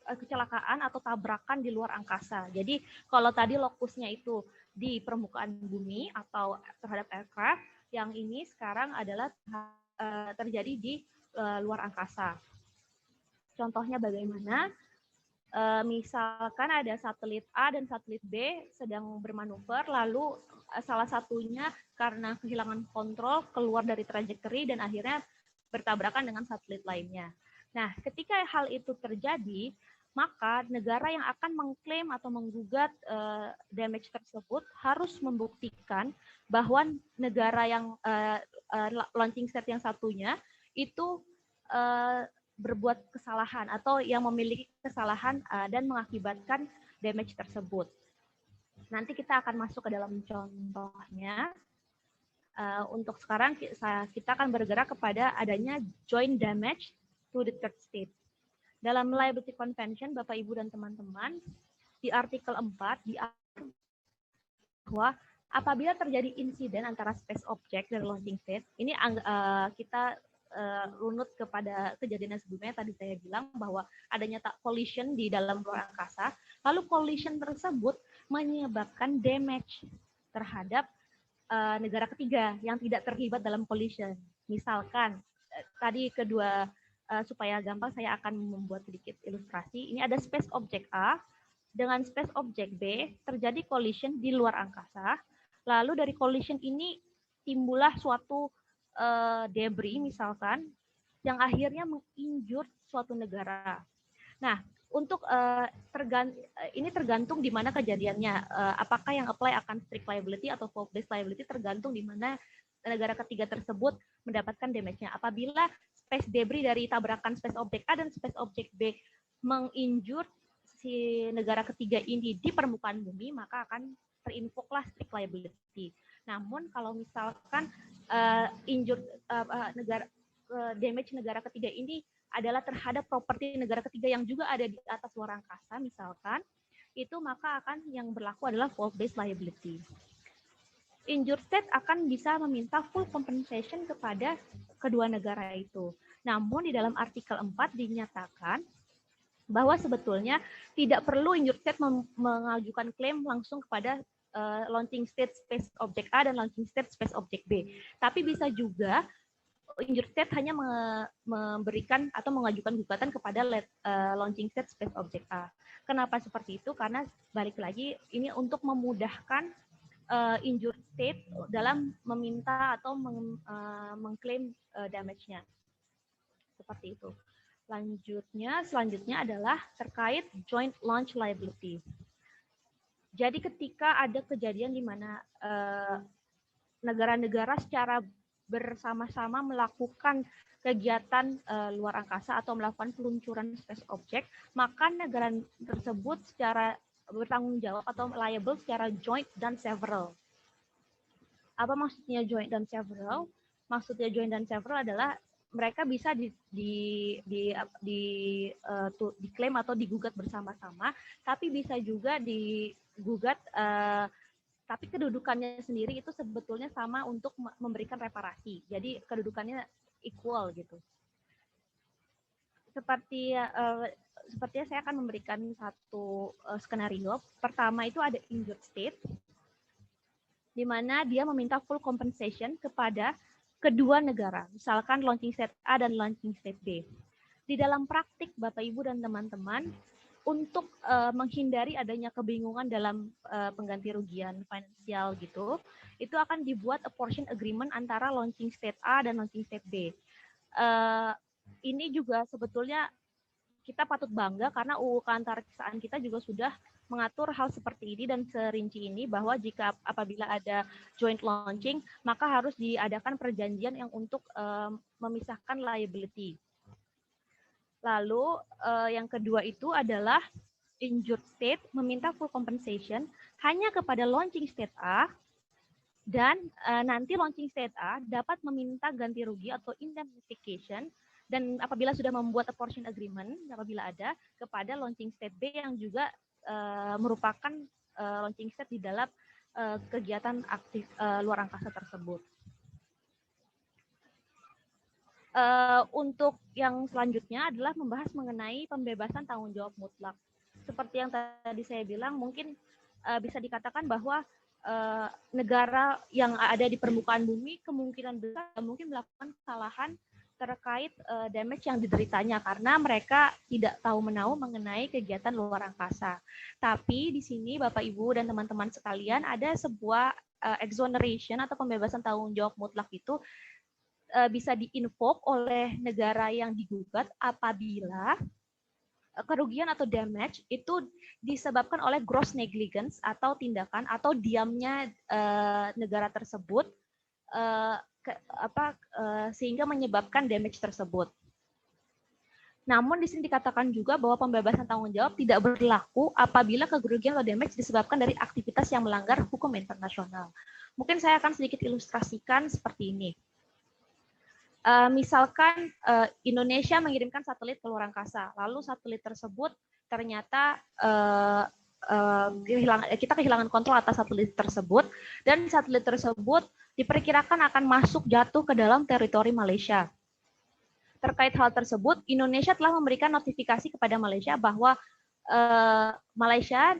kecelakaan atau tabrakan di luar angkasa. Jadi kalau tadi lokusnya itu di permukaan bumi atau terhadap aircraft, yang ini sekarang adalah terjadi di luar angkasa. Contohnya bagaimana? Misalkan ada satelit A dan satelit B sedang bermanuver, lalu salah satunya karena kehilangan kontrol keluar dari trajektori dan akhirnya bertabrakan dengan satelit lainnya. Nah, ketika hal itu terjadi, maka negara yang akan mengklaim atau menggugat damage tersebut harus membuktikan bahwa negara yang launching set yang satunya itu berbuat kesalahan atau yang memiliki kesalahan dan mengakibatkan damage tersebut. Nanti kita akan masuk ke dalam contohnya. Untuk sekarang kita akan bergerak kepada adanya joint damage to the third state. Dalam Liability Convention, Bapak, Ibu, dan teman-teman, di artikel 4 diatur bahwa apabila terjadi insiden antara space object dan launching state, ini kita runut kepada kejadian sebelumnya. Tadi saya bilang bahwa adanya collision di dalam luar angkasa, lalu collision tersebut menyebabkan damage terhadap negara ketiga yang tidak terlibat dalam collision. Misalkan tadi kedua, supaya gampang saya akan membuat sedikit ilustrasi. Ini ada space object A dengan space object B, terjadi collision di luar angkasa. Lalu dari collision ini timbullah suatu debris misalkan yang akhirnya menginjur suatu negara. Nah, untuk ini tergantung di mana kejadiannya. Apakah yang apply akan strict liability atau fault based liability tergantung di mana negara ketiga tersebut mendapatkan damage-nya. Apabila space debris dari tabrakan space object A dan space object B menginjur si negara ketiga ini di permukaan bumi, maka akan terinvoklah strict liability. Namun kalau misalkan damage negara ketiga ini adalah terhadap properti negara ketiga yang juga ada di atas luar angkasa, misalkan, itu maka akan yang berlaku adalah fault based liability. Injured state akan bisa meminta full compensation kepada kedua negara itu. Namun di dalam artikel 4 dinyatakan bahwa sebetulnya tidak perlu injured state mengajukan klaim langsung kepada launching state space object A dan launching state space object B. Tapi bisa juga injured state hanya memberikan atau mengajukan gugatan kepada launching state space object A. Kenapa seperti itu? Karena balik lagi ini untuk memudahkan injured state dalam meminta atau mengklaim damage-nya. Seperti itu. Selanjutnya adalah terkait joint launch liability. Jadi ketika ada kejadian di mana negara-negara secara bersama-sama melakukan kegiatan luar angkasa atau melakukan peluncuran space object, maka negara tersebut secara bertanggung jawab atau liable secara joint dan several. Apa maksudnya joint dan several? Maksudnya joint dan several adalah mereka bisa diklaim atau digugat bersama-sama, tapi bisa juga digugat tapi kedudukannya sendiri itu sebetulnya sama untuk memberikan reparasi. Jadi kedudukannya equal gitu. Sepertinya saya akan memberikan satu skenario. Pertama itu ada injured state, di mana dia meminta full compensation kepada kedua negara, misalkan launching state A dan launching state B. Di dalam praktik, Bapak, Ibu, dan teman-teman, untuk menghindari adanya kebingungan dalam pengganti rugian finansial gitu, itu akan dibuat apportion agreement antara launching state A dan launching state B. Ini juga sebetulnya kita patut bangga karena UU Keantariksa kita juga sudah mengatur hal seperti ini dan serinci ini, bahwa jika apabila ada joint launching, maka harus diadakan perjanjian yang untuk memisahkan liability. Lalu yang kedua itu adalah injured state meminta full compensation hanya kepada launching state A, dan nanti launching state A dapat meminta ganti rugi atau indemnification, dan apabila sudah membuat apportion agreement, apabila ada, kepada launching state B yang juga merupakan launching state di dalam kegiatan aktif luar angkasa tersebut. Untuk yang selanjutnya adalah membahas mengenai pembebasan tanggung jawab mutlak. Seperti yang tadi saya bilang, mungkin bisa dikatakan bahwa negara yang ada di permukaan bumi kemungkinan besar mungkin melakukan kesalahan terkait damage yang dideritanya karena mereka tidak tahu menahu mengenai kegiatan luar angkasa. Tapi di sini Bapak, Ibu, dan teman-teman sekalian, ada sebuah exoneration atau pembebasan tanggung jawab mutlak itu bisa di-invoke oleh negara yang digugat apabila kerugian atau damage itu disebabkan oleh gross negligence atau tindakan atau diamnya negara tersebut sehingga menyebabkan damage tersebut. Namun di sini dikatakan juga bahwa pembebasan tanggung jawab tidak berlaku apabila kerugian atau damage disebabkan dari aktivitas yang melanggar hukum internasional. Mungkin saya akan sedikit ilustrasikan seperti ini. Misalkan Indonesia mengirimkan satelit ke luar angkasa, lalu satelit tersebut ternyata kita kehilangan kontrol atas satelit tersebut, dan satelit tersebut diperkirakan akan masuk jatuh ke dalam teritori Malaysia. Terkait hal tersebut, Indonesia telah memberikan notifikasi kepada Malaysia bahwa Malaysia,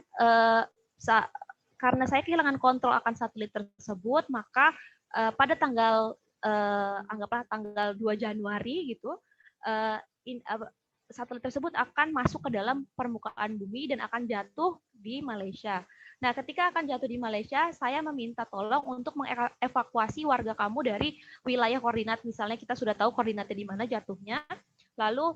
karena saya kehilangan kontrol akan satelit tersebut, maka pada tanggal anggaplah tanggal 2 Januari gitu, satelit tersebut akan masuk ke dalam permukaan bumi dan akan jatuh di Malaysia. Nah, ketika akan jatuh di Malaysia, saya meminta tolong untuk mengevakuasi warga kamu dari wilayah koordinat. Misalnya kita sudah tahu koordinatnya di mana jatuhnya, lalu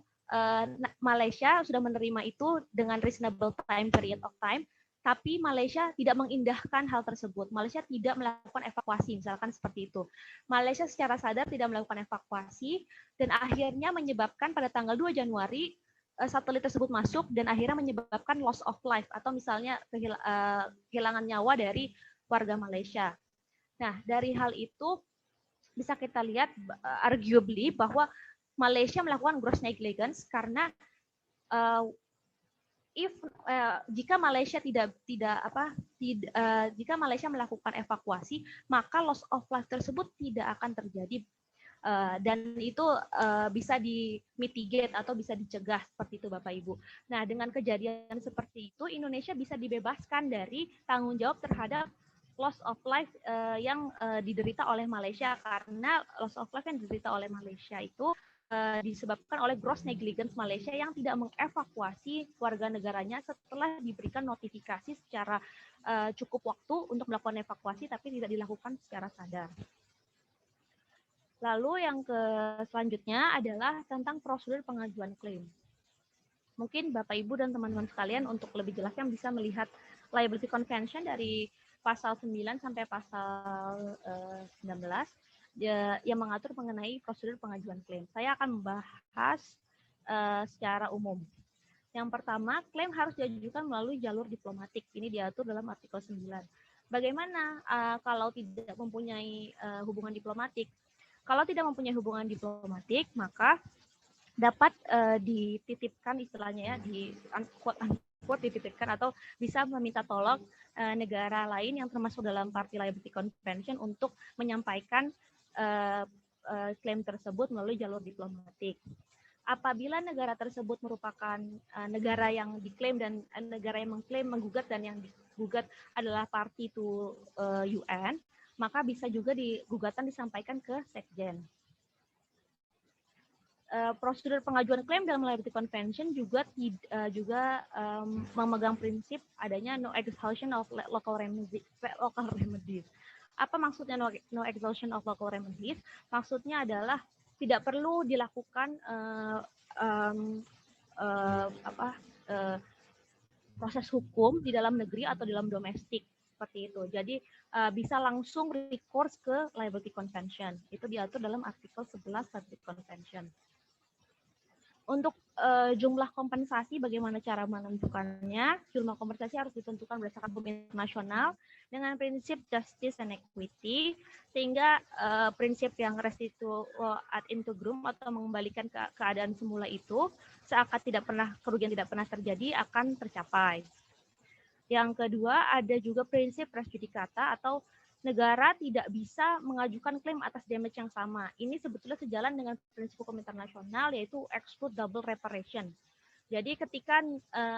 Malaysia sudah menerima itu dengan reasonable period of time, tapi Malaysia tidak mengindahkan hal tersebut. Malaysia tidak melakukan evakuasi, misalkan seperti itu. Malaysia secara sadar tidak melakukan evakuasi, dan akhirnya menyebabkan pada tanggal 2 Januari, satelit tersebut masuk, dan akhirnya menyebabkan loss of life, atau misalnya kehilangan nyawa dari warga Malaysia. Nah, dari hal itu, bisa kita lihat arguably bahwa Malaysia melakukan gross negligence, karena jika Malaysia jika Malaysia melakukan evakuasi, maka loss of life tersebut tidak akan terjadi, dan itu bisa di-mitigate atau bisa dicegah, seperti itu Bapak Ibu. Nah, dengan kejadian seperti itu, Indonesia bisa dibebaskan dari tanggung jawab terhadap loss of life yang diderita oleh Malaysia, karena loss of life yang diderita oleh Malaysia itu disebabkan oleh gross negligence Malaysia yang tidak mengevakuasi warga negaranya setelah diberikan notifikasi secara cukup waktu untuk melakukan evakuasi, tapi tidak dilakukan secara sadar. Lalu yang selanjutnya adalah tentang prosedur pengajuan klaim. Mungkin Bapak, Ibu, dan teman-teman sekalian untuk lebih jelasnya bisa melihat Liability Convention dari pasal 9 sampai pasal 19 yang mengatur mengenai prosedur pengajuan klaim. Saya akan membahas secara umum. Yang pertama, klaim harus diajukan melalui jalur diplomatik. Ini diatur dalam artikel 9. Bagaimana kalau tidak mempunyai hubungan diplomatik? Kalau tidak mempunyai hubungan diplomatik, maka dapat dititipkan, istilahnya ya, di quote dititipkan atau bisa meminta tolong negara lain yang termasuk dalam Party Liability Convention untuk menyampaikan klaim tersebut melalui jalur diplomatik. Apabila negara tersebut merupakan negara yang diklaim dan negara yang mengklaim, menggugat, dan yang digugat adalah party to UN, maka bisa juga gugatan disampaikan ke Sekjen. Prosedur pengajuan klaim dalam Liability Convention juga memegang prinsip adanya no exhaustion of local remedies. Apa maksudnya no exhaustion of local remedies? Maksudnya adalah tidak perlu dilakukan proses hukum di dalam negeri atau dalam domestik seperti itu. Jadi bisa langsung recourse ke Liability Convention. Itu diatur dalam artikel 11 Liability Convention. Untuk jumlah kompensasi, bagaimana cara menentukannya? Jumlah kompensasi harus ditentukan berdasarkan hukum internasional dengan prinsip justice and equity, sehingga prinsip yang restitutio ad integrum atau mengembalikan keadaan semula itu seakan kerugian tidak pernah terjadi akan tercapai. Yang kedua, ada juga prinsip res judicata atau negara tidak bisa mengajukan klaim atas damage yang sama. Ini sebetulnya sejalan dengan prinsip hukum internasional, yaitu exclude double reparation. Jadi ketika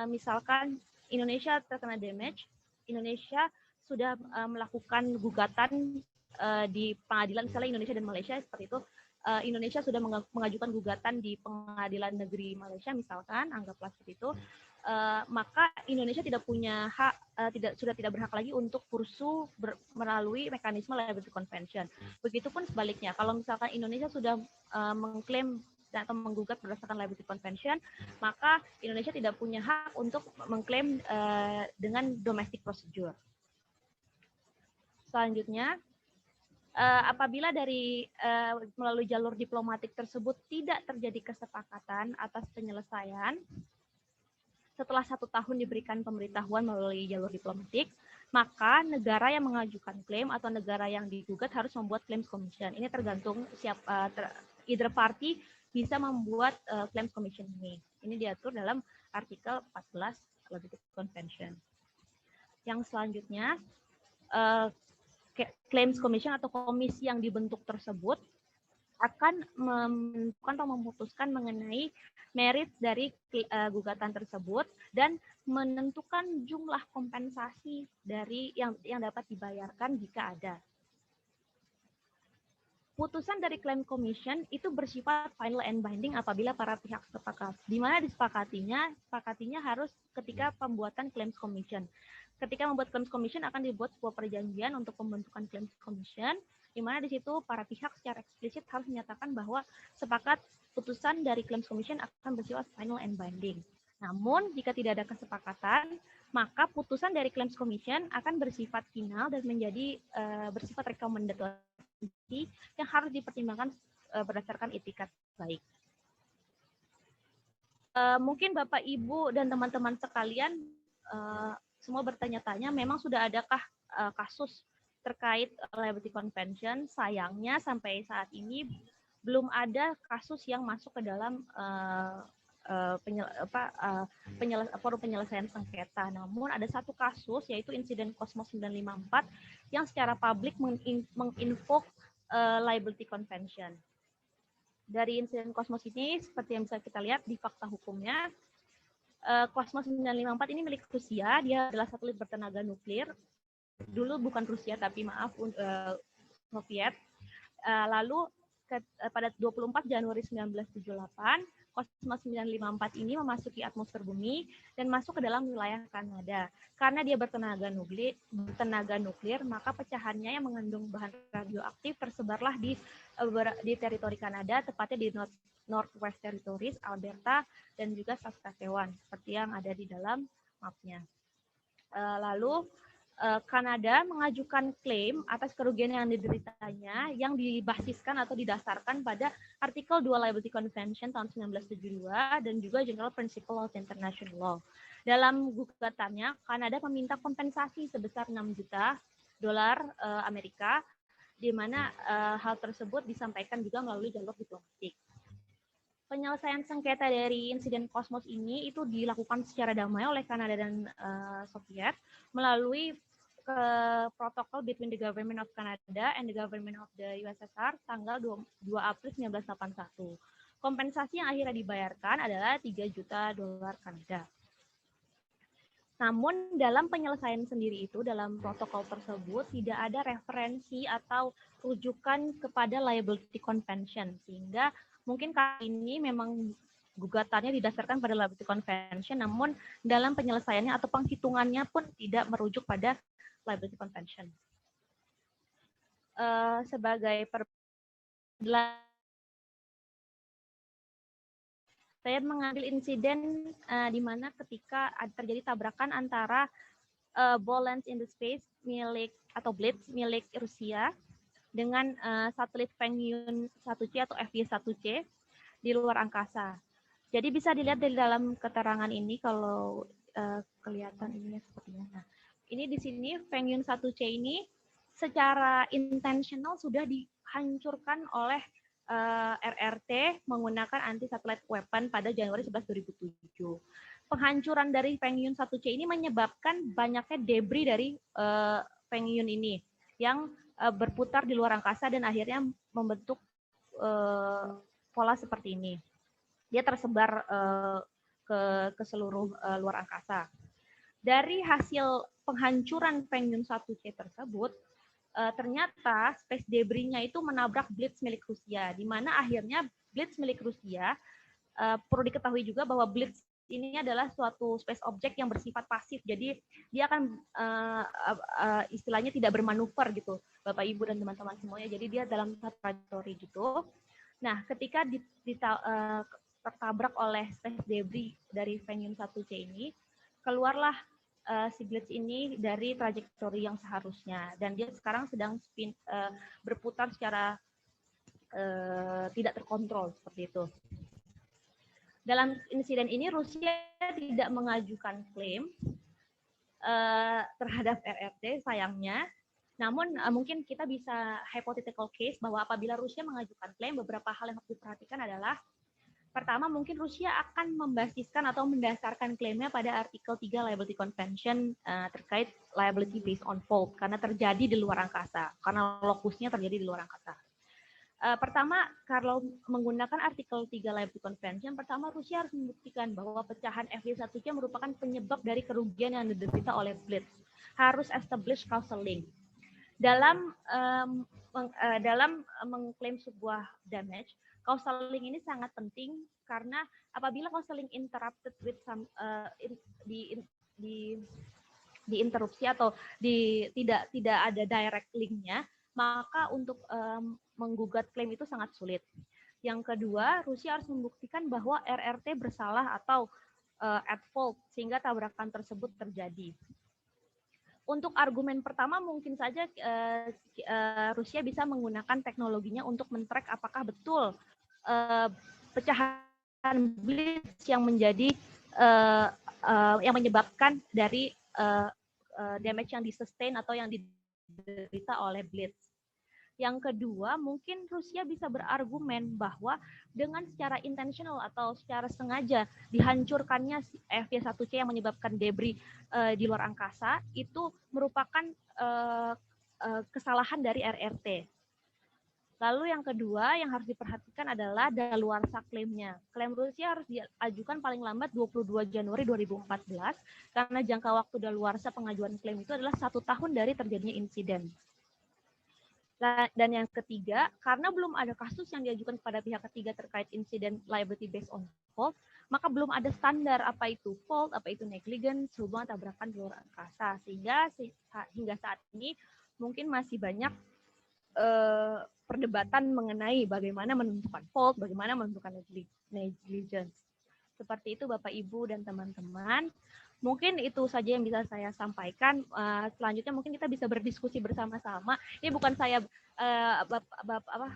misalkan Indonesia terkena damage, Indonesia sudah melakukan gugatan di pengadilan, misalnya Indonesia dan Malaysia seperti itu, Indonesia sudah mengajukan gugatan di pengadilan negeri Malaysia misalkan, anggaplah seperti itu, maka Indonesia tidak punya hak, sudah tidak berhak lagi untuk kursu melalui mekanisme Liability Convention. Begitupun sebaliknya, kalau misalkan Indonesia sudah mengklaim atau menggugat berdasarkan Liability Convention, maka Indonesia tidak punya hak untuk mengklaim dengan domestic procedure. Selanjutnya, apabila melalui jalur diplomatik tersebut tidak terjadi kesepakatan atas penyelesaian, setelah 1 tahun diberikan pemberitahuan melalui jalur diplomatik, maka negara yang mengajukan klaim atau negara yang digugat harus membuat claims commission. Ini tergantung either party bisa membuat claims commission ini. Ini diatur dalam artikel 14 Liability Convention. Yang selanjutnya, claims commission atau komisi yang dibentuk tersebut akan menentukan atau memutuskan mengenai merit dari gugatan tersebut dan menentukan jumlah kompensasi dari yang dapat dibayarkan jika ada. Putusan dari claim commission itu bersifat final and binding apabila para pihak sepakat. Di mana disepakatinya harus ketika pembuatan claims commission. Ketika membuat claims commission akan dibuat sebuah perjanjian untuk pembentukan claims commission, di mana di situ para pihak secara eksplisit harus menyatakan bahwa sepakat putusan dari claims commission akan bersifat final and binding. Namun jika tidak ada kesepakatan, maka putusan dari claims commission akan bersifat final dan menjadi bersifat recommended yang harus dipertimbangkan berdasarkan etikat baik. Mungkin Bapak, Ibu, dan teman-teman sekalian semua bertanya-tanya, memang sudah adakah kasus terkait Liability Convention? Sayangnya sampai saat ini belum ada kasus yang masuk ke dalam forum penyelesaian sengketa. Namun ada satu kasus, yaitu insiden Cosmos 954 yang secara publik menginvoke Liability Convention. Dari insiden Cosmos ini, seperti yang bisa kita lihat di fakta hukumnya, Cosmos 954 ini milik Rusia. Dia adalah satelit bertenaga nuklir dulu bukan Rusia tapi maaf Soviet. Lalu pada 24 Januari 1978 Cosmos 954 ini memasuki atmosfer bumi dan masuk ke dalam wilayah Kanada. Karena dia bertenaga nuklir, maka pecahannya yang mengandung bahan radioaktif tersebarlah di teritori Kanada, tepatnya di Northwest Territories, Alberta, dan juga Saskatchewan, seperti yang ada di dalam mapnya. Lalu Kanada mengajukan klaim atas kerugian yang dideritanya yang dibasiskan atau didasarkan pada artikel 2 Liability Convention tahun 1972 dan juga General Principle of International Law. Dalam gugatannya, Kanada meminta kompensasi sebesar 6 juta dolar Amerika, di mana hal tersebut disampaikan juga melalui jalur diplomatik. Penyelesaian sengketa dari insiden Cosmos ini itu dilakukan secara damai oleh Kanada dan Soviet melalui protokol between the government of Canada and the government of the USSR tanggal 2 April 1981. Kompensasi yang akhirnya dibayarkan adalah 3 juta dolar Kanada. Namun dalam penyelesaian sendiri itu, dalam protokol tersebut tidak ada referensi atau rujukan kepada liability convention, sehingga mungkin kali ini memang gugatannya didasarkan pada liability convention, namun dalam penyelesaiannya atau penghitungannya pun tidak merujuk pada liability convention. Sebagai saya mengambil insiden di mana ketika terjadi tabrakan antara Bolans in the Space milik atau Blitz milik Rusia dengan satelit Pengyun 1C atau FY1C di luar angkasa. Jadi bisa dilihat dari dalam keterangan ini kalau kelihatan ininya sepertinya. Nah, ini di sini Pengyun 1C ini secara intentional sudah dihancurkan oleh RRT menggunakan anti-satellite weapon pada Januari 11, 2007. Penghancuran dari Pengyun 1C ini menyebabkan banyaknya debris dari Pengyun ini yang berputar di luar angkasa dan akhirnya membentuk pola seperti ini. Dia tersebar ke seluruh luar angkasa. Dari hasil penghancuran Pengyun 1C tersebut, ternyata space debris-nya itu menabrak Blitz milik Rusia, di mana akhirnya Blitz milik Rusia, perlu diketahui juga bahwa Blitz ini adalah suatu space object yang bersifat pasif, jadi dia akan istilahnya tidak bermanuver gitu, Bapak Ibu dan teman-teman semuanya, jadi dia dalam satu trajektori gitu. Nah, ketika tertabrak oleh space debris dari Pengyun 1C ini, keluarlah si Blitz ini dari trajektori yang seharusnya, dan dia sekarang sedang berputar secara tidak terkontrol seperti itu. Dalam insiden ini Rusia tidak mengajukan klaim terhadap RRT sayangnya, namun mungkin kita bisa hypothetical case bahwa apabila Rusia mengajukan klaim, beberapa hal yang harus diperhatikan adalah pertama, mungkin Rusia akan membasiskan atau mendasarkan klaimnya pada artikel 3 Liability Convention terkait liability based on fault, karena terjadi di luar angkasa, karena lokusnya terjadi di luar angkasa. Pertama, kalau menggunakan artikel 3 Liability Convention, pertama Rusia harus membuktikan bahwa pecahan FY1C merupakan penyebab dari kerugian yang diderita oleh Blitz. Harus establish causal link. Dalam mengklaim sebuah damage, causal link ini sangat penting karena apabila causal link interrupted with some diinterupsi atau tidak ada direct link-nya, maka untuk menggugat klaim itu sangat sulit. Yang kedua, Rusia harus membuktikan bahwa RRT bersalah atau at fault sehingga tabrakan tersebut terjadi. Untuk argumen pertama mungkin saja Rusia bisa menggunakan teknologinya untuk men-track apakah betul pecahan Blitz yang menjadi yang menyebabkan dari damage yang disustain atau yang diderita oleh Blitz. Yang kedua, mungkin Rusia bisa berargumen bahwa dengan secara intentional atau secara sengaja dihancurkannya FY1C yang menyebabkan debris di luar angkasa itu merupakan kesalahan dari RRT. Lalu yang kedua yang harus diperhatikan adalah daluarsa klaimnya. Klaim Rusia harus diajukan paling lambat 22 Januari 2014 karena jangka waktu daluarsa pengajuan klaim itu adalah 1 tahun dari terjadinya insiden. Dan yang ketiga, karena belum ada kasus yang diajukan kepada pihak ketiga terkait insiden liability based on fault, maka belum ada standar apa itu fault, apa itu negligence, hubungan tabrakan di luar angkasa. Sehingga hingga saat ini mungkin masih banyak perdebatan mengenai bagaimana menentukan fault, bagaimana menentukan negligence. Seperti itu Bapak Ibu dan teman-teman. Mungkin itu saja yang bisa saya sampaikan. Selanjutnya mungkin kita bisa berdiskusi bersama-sama. Ini bukan saya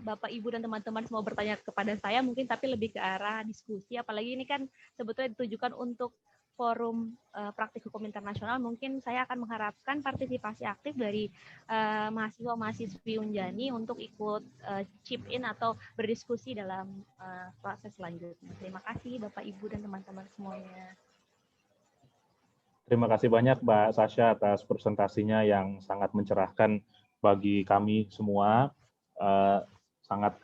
Bapak Ibu dan teman-teman semua bertanya kepada saya, mungkin tapi lebih ke arah diskusi. Apalagi ini kan sebetulnya ditujukan untuk forum praktik hukum internasional. Mungkin saya akan mengharapkan partisipasi aktif dari mahasiswa-mahasiswi Unjani untuk ikut chip in atau berdiskusi dalam proses selanjutnya. Terima kasih Bapak Ibu dan teman-teman semuanya. Terima kasih banyak Mbak Sasha atas presentasinya yang sangat mencerahkan bagi kami semua. Sangat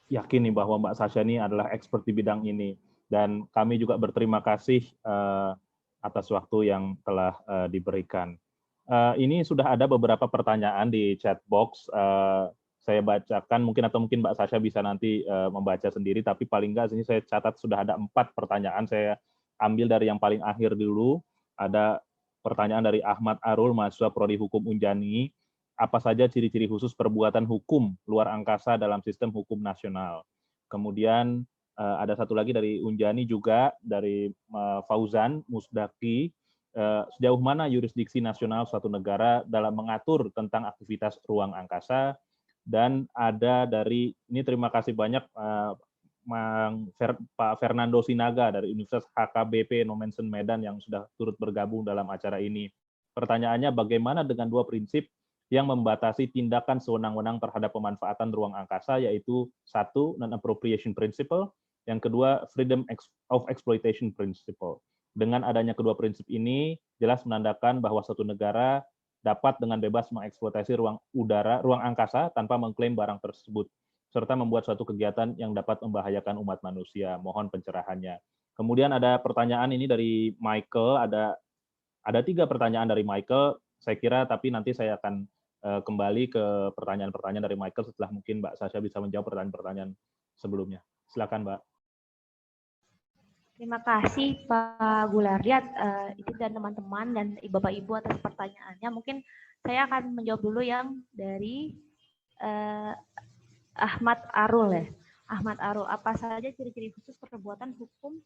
yakin nih bahwa Mbak Sasha ini adalah expert di bidang ini. Dan kami juga berterima kasih atas waktu yang telah diberikan. Ini sudah ada beberapa pertanyaan di chat box. Saya bacakan mungkin Mbak Sasha bisa nanti membaca sendiri, tapi paling nggak sini saya catat sudah ada 4 pertanyaan. Saya ambil dari yang paling akhir dulu. Ada pertanyaan dari Ahmad Arul, mahasiswa Prodi Hukum Unjani. Apa saja ciri-ciri khusus perbuatan hukum luar angkasa dalam sistem hukum nasional? Kemudian ada satu lagi dari Unjani juga, dari Fauzan Musdaki. Sejauh mana yurisdiksi nasional suatu negara dalam mengatur tentang aktivitas ruang angkasa? Dan ada dari, ini terima kasih banyak Pak Fernando Sinaga dari Universitas HKBP Nomensen Medan yang sudah turut bergabung dalam acara ini. Pertanyaannya, bagaimana dengan 2 prinsip yang membatasi tindakan sewenang-wenang terhadap pemanfaatan ruang angkasa, yaitu 1, non-appropriation principle, yang kedua, freedom of exploitation principle. Dengan adanya kedua prinsip ini, jelas menandakan bahwa suatu negara dapat dengan bebas mengeksploitasi ruang angkasa tanpa mengklaim barang tersebut, serta membuat suatu kegiatan yang dapat membahayakan umat manusia. Mohon pencerahannya. Kemudian ada pertanyaan ini dari Michael, ada 3 pertanyaan dari Michael, saya kira, tapi nanti saya akan kembali ke pertanyaan-pertanyaan dari Michael setelah mungkin Mbak Sasha bisa menjawab pertanyaan-pertanyaan sebelumnya. Silakan Mbak. Terima kasih Pak Gulardiat, itu dan teman-teman dan Bapak-Ibu atas pertanyaannya. Mungkin saya akan menjawab dulu yang dari Ahmad Arul ya. Ahmad Arul, apa saja ciri-ciri khusus perbuatan hukum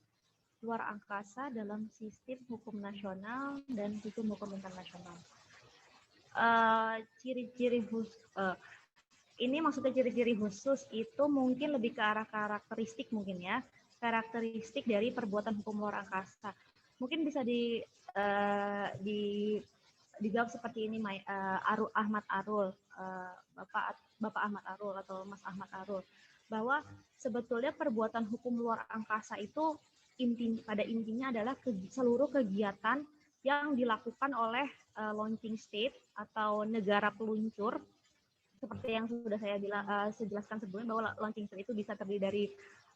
luar angkasa dalam sistem hukum nasional dan sistem hukum internasional? Ciri-ciri khusus, ini maksudnya ciri-ciri khusus itu mungkin lebih ke arah karakteristik mungkin ya, karakteristik dari perbuatan hukum luar angkasa. Mungkin bisa dijawab seperti ini, Ahmad Arul, Bapak Ahmad Arul atau Mas Ahmad Arul, bahwa sebetulnya perbuatan hukum luar angkasa itu pada intinya adalah seluruh kegiatan yang dilakukan oleh launching state atau negara peluncur, seperti yang sudah saya jelaskan sebelumnya, bahwa launching state itu bisa terdiri dari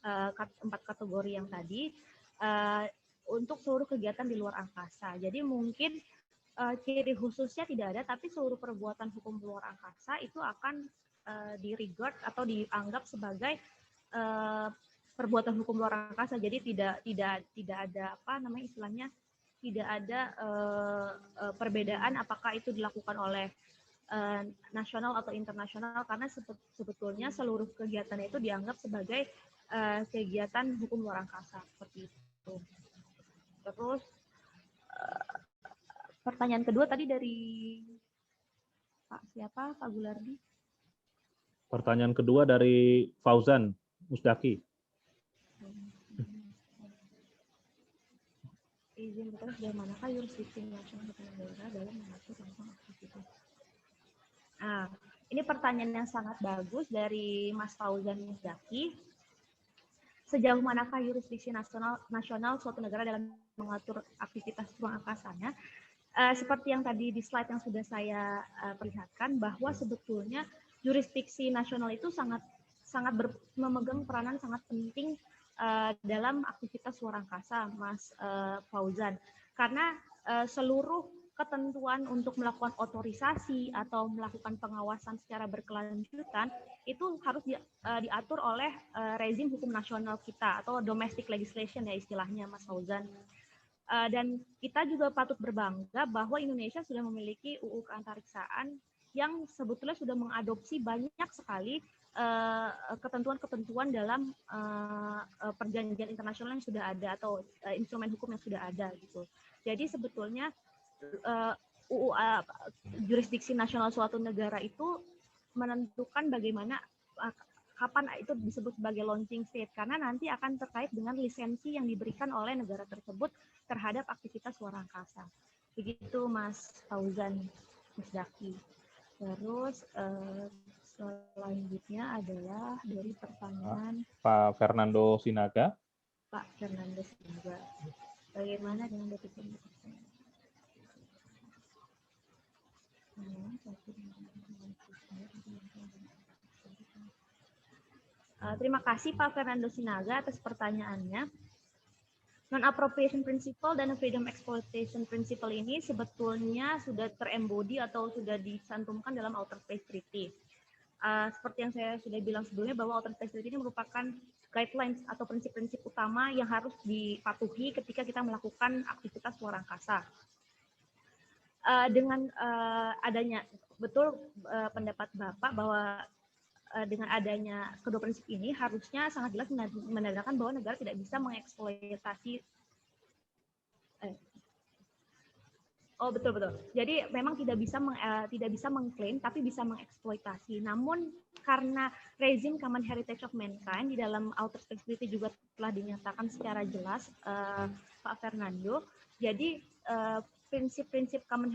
4 kategori yang tadi, untuk seluruh kegiatan di luar angkasa. Jadi mungkin ciri khususnya tidak ada, tapi seluruh perbuatan hukum luar angkasa itu akan di-regard atau dianggap sebagai perbuatan hukum luar angkasa. Jadi tidak ada apa namanya istilahnya, tidak ada perbedaan apakah itu dilakukan oleh nasional atau internasional, karena sebetulnya seluruh kegiatan itu dianggap sebagai kegiatan hukum luar angkasa seperti itu. Terus pertanyaan kedua tadi dari Pak siapa? Pak Gulardi. Pertanyaan kedua dari Fauzan Musdaki. Izin betul dari manakah yurisdiksi nasional hukum negara dalam mengatur tentang aktivitas? Ini pertanyaan yang sangat bagus dari Mas Fauzan Musdaki. Sejauh manakah yurisdiksi nasional suatu negara dalam mengatur aktivitas ruang angkasanya? Seperti yang tadi di slide yang sudah saya perlihatkan, bahwa sebetulnya jurisdiksi nasional itu sangat memegang peranan sangat penting dalam aktivitas luar angkasa, Mas Fauzan, karena seluruh ketentuan untuk melakukan otorisasi atau melakukan pengawasan secara berkelanjutan itu harus diatur oleh rezim hukum nasional kita atau domestic legislation ya istilahnya, Mas Fauzan. Dan kita juga patut berbangga bahwa Indonesia sudah memiliki UU keantariksaan yang sebetulnya sudah mengadopsi banyak sekali ketentuan-ketentuan dalam perjanjian internasional yang sudah ada atau instrumen hukum yang sudah ada gitu. Jadi sebetulnya jurisdiksi nasional suatu negara itu menentukan bagaimana kapan itu disebut sebagai launching state, karena nanti akan terkait dengan lisensi yang diberikan oleh negara tersebut terhadap aktivitas luar angkasa. Begitu Mas Fauzan, Mas Daki. Terus selanjutnya adalah dari pertanyaan Pak Fernando Sinaga. Pak Fernando Sinaga. Bagaimana dengan detik ini? Terima kasih Pak Fernando Sinaga atas pertanyaannya. Non-appropriation principle dan freedom exploitation principle ini sebetulnya sudah terembodi atau sudah dicantumkan dalam Outer Space Treaty. Seperti yang saya sudah bilang sebelumnya bahwa Outer Space Treaty ini merupakan guidelines atau prinsip-prinsip utama yang harus dipatuhi ketika kita melakukan aktivitas luar angkasa. Dengan adanya pendapat Bapak bahwa dengan adanya kedua prinsip ini harusnya sangat jelas menandakan bahwa negara tidak bisa mengeksploitasi. Betul. Jadi memang tidak bisa mengklaim, tapi bisa mengeksploitasi. Namun karena rezim Common Heritage of Mankind di dalam Outer Space Treaty juga telah dinyatakan secara jelas, Pak Fernando. Jadi prinsip-prinsip Common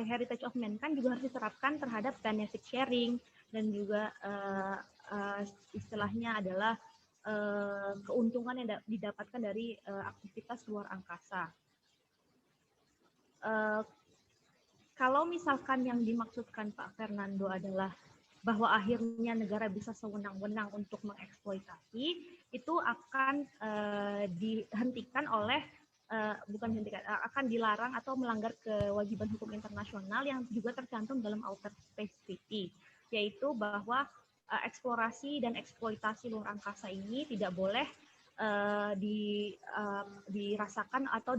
Heritage of Mankind juga harus diterapkan terhadap benefit sharing dan juga istilahnya adalah keuntungan yang didapatkan dari aktivitas luar angkasa. Kalau misalkan yang dimaksudkan Pak Fernando adalah bahwa akhirnya negara bisa sewenang-wenang untuk mengeksploitasi, itu akan dihentikan oleh akan dilarang atau melanggar kewajiban hukum internasional yang juga tercantum dalam Outer Space Treaty, yaitu bahwa eksplorasi dan eksploitasi luar angkasa ini tidak boleh dirasakan atau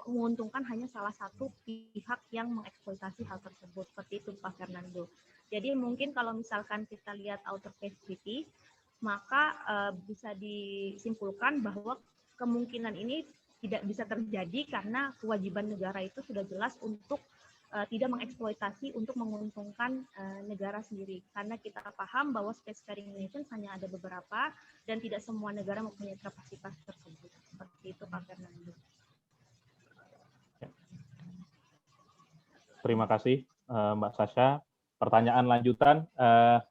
menguntungkan hanya salah satu pihak yang mengeksploitasi hal tersebut. Seperti itu Pak Fernando. Jadi mungkin kalau misalkan kita lihat Outer Space Treaty, maka bisa disimpulkan bahwa kemungkinan ini tidak bisa terjadi karena kewajiban negara itu sudah jelas untuk tidak mengeksploitasi untuk menguntungkan negara sendiri. Karena kita paham bahwa spacefaring nations hanya ada beberapa dan tidak semua negara mempunyai kapasitas tersebut. Seperti itu Pak Fernando. Terima kasih Mbak Sasha. Pertanyaan lanjutan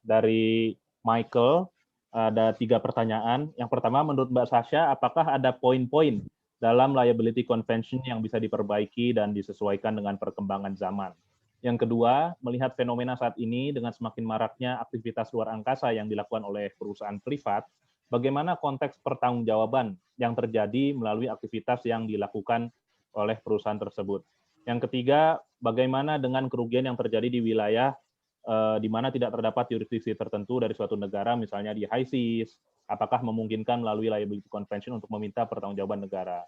dari Michael. Ada 3 pertanyaan. Yang pertama, menurut Mbak Sasha, apakah ada poin-poin dalam liability convention yang bisa diperbaiki dan disesuaikan dengan perkembangan zaman? Yang kedua, melihat fenomena saat ini dengan semakin maraknya aktivitas luar angkasa yang dilakukan oleh perusahaan privat, bagaimana konteks pertanggungjawaban yang terjadi melalui aktivitas yang dilakukan oleh perusahaan tersebut? Yang ketiga, bagaimana dengan kerugian yang terjadi di wilayah di mana tidak terdapat jurisdiksi tertentu dari suatu negara, misalnya di high seas, apakah memungkinkan melalui liability convention untuk meminta pertanggungjawaban negara?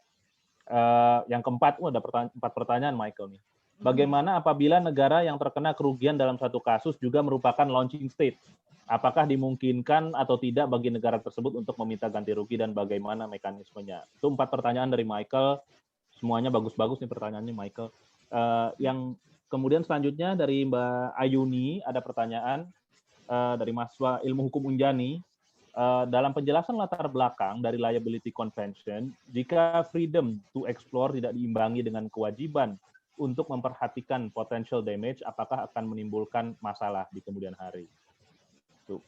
Yang keempat, ada 4 pertanyaan Michael nih. Bagaimana apabila negara yang terkena kerugian dalam satu kasus juga merupakan launching state? Apakah dimungkinkan atau tidak bagi negara tersebut untuk meminta ganti rugi dan bagaimana mekanismenya? Itu 4 pertanyaan dari Michael. Semuanya bagus-bagus nih pertanyaannya Michael. Yang kemudian selanjutnya dari Mbak Ayuni ada pertanyaan dari mahasiswa Ilmu Hukum Unjani. Dalam penjelasan latar belakang dari liability convention, jika freedom to explore tidak diimbangi dengan kewajiban untuk memperhatikan potential damage, apakah akan menimbulkan masalah di kemudian hari? Tuh.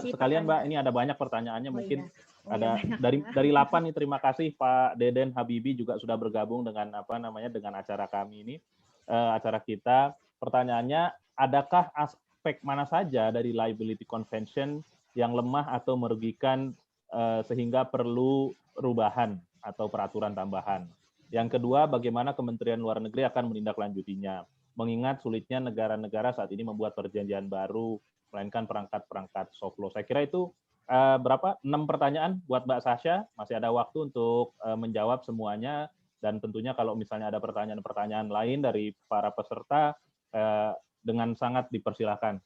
Sekalian Mbak, ini ada banyak pertanyaannya, mungkin ada dari 8 nih. Terima kasih Pak Deden Habibi juga sudah bergabung dengan dengan acara kami ini, acara kita. Pertanyaannya, adakah aspek mana saja dari liability convention yang lemah atau merugikan sehingga perlu perubahan atau peraturan tambahan. Yang kedua, bagaimana Kementerian Luar Negeri akan menindaklanjutinya, mengingat sulitnya negara-negara saat ini membuat perjanjian baru, melainkan perangkat-perangkat soft law. Saya kira itu 6 pertanyaan buat Mbak Sasha, masih ada waktu untuk menjawab semuanya, dan tentunya kalau misalnya ada pertanyaan-pertanyaan lain dari para peserta, dengan sangat dipersilahkan.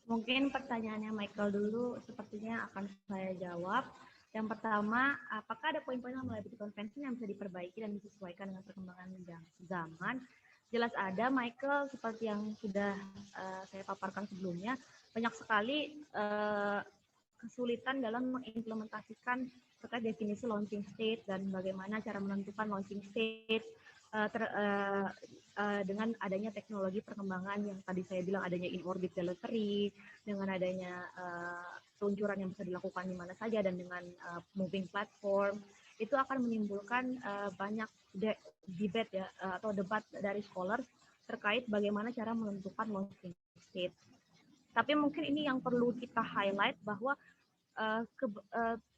Mungkin pertanyaannya Michael dulu sepertinya akan saya jawab. Yang pertama, apakah ada poin-poin dalam liability convention yang bisa diperbaiki dan disesuaikan dengan perkembangan zaman? Jelas ada, Michael, seperti yang sudah saya paparkan sebelumnya, banyak sekali kesulitan dalam mengimplementasikan terkait definisi launching state dan bagaimana cara menentukan launching state dengan adanya teknologi perkembangan yang tadi saya bilang adanya in-orbit delivery, dengan adanya peluncuran yang bisa dilakukan di mana saja, dan dengan moving platform, itu akan menimbulkan banyak debate ya, atau debat dari scholars terkait bagaimana cara menentukan launching state. Tapi mungkin ini yang perlu kita highlight bahwa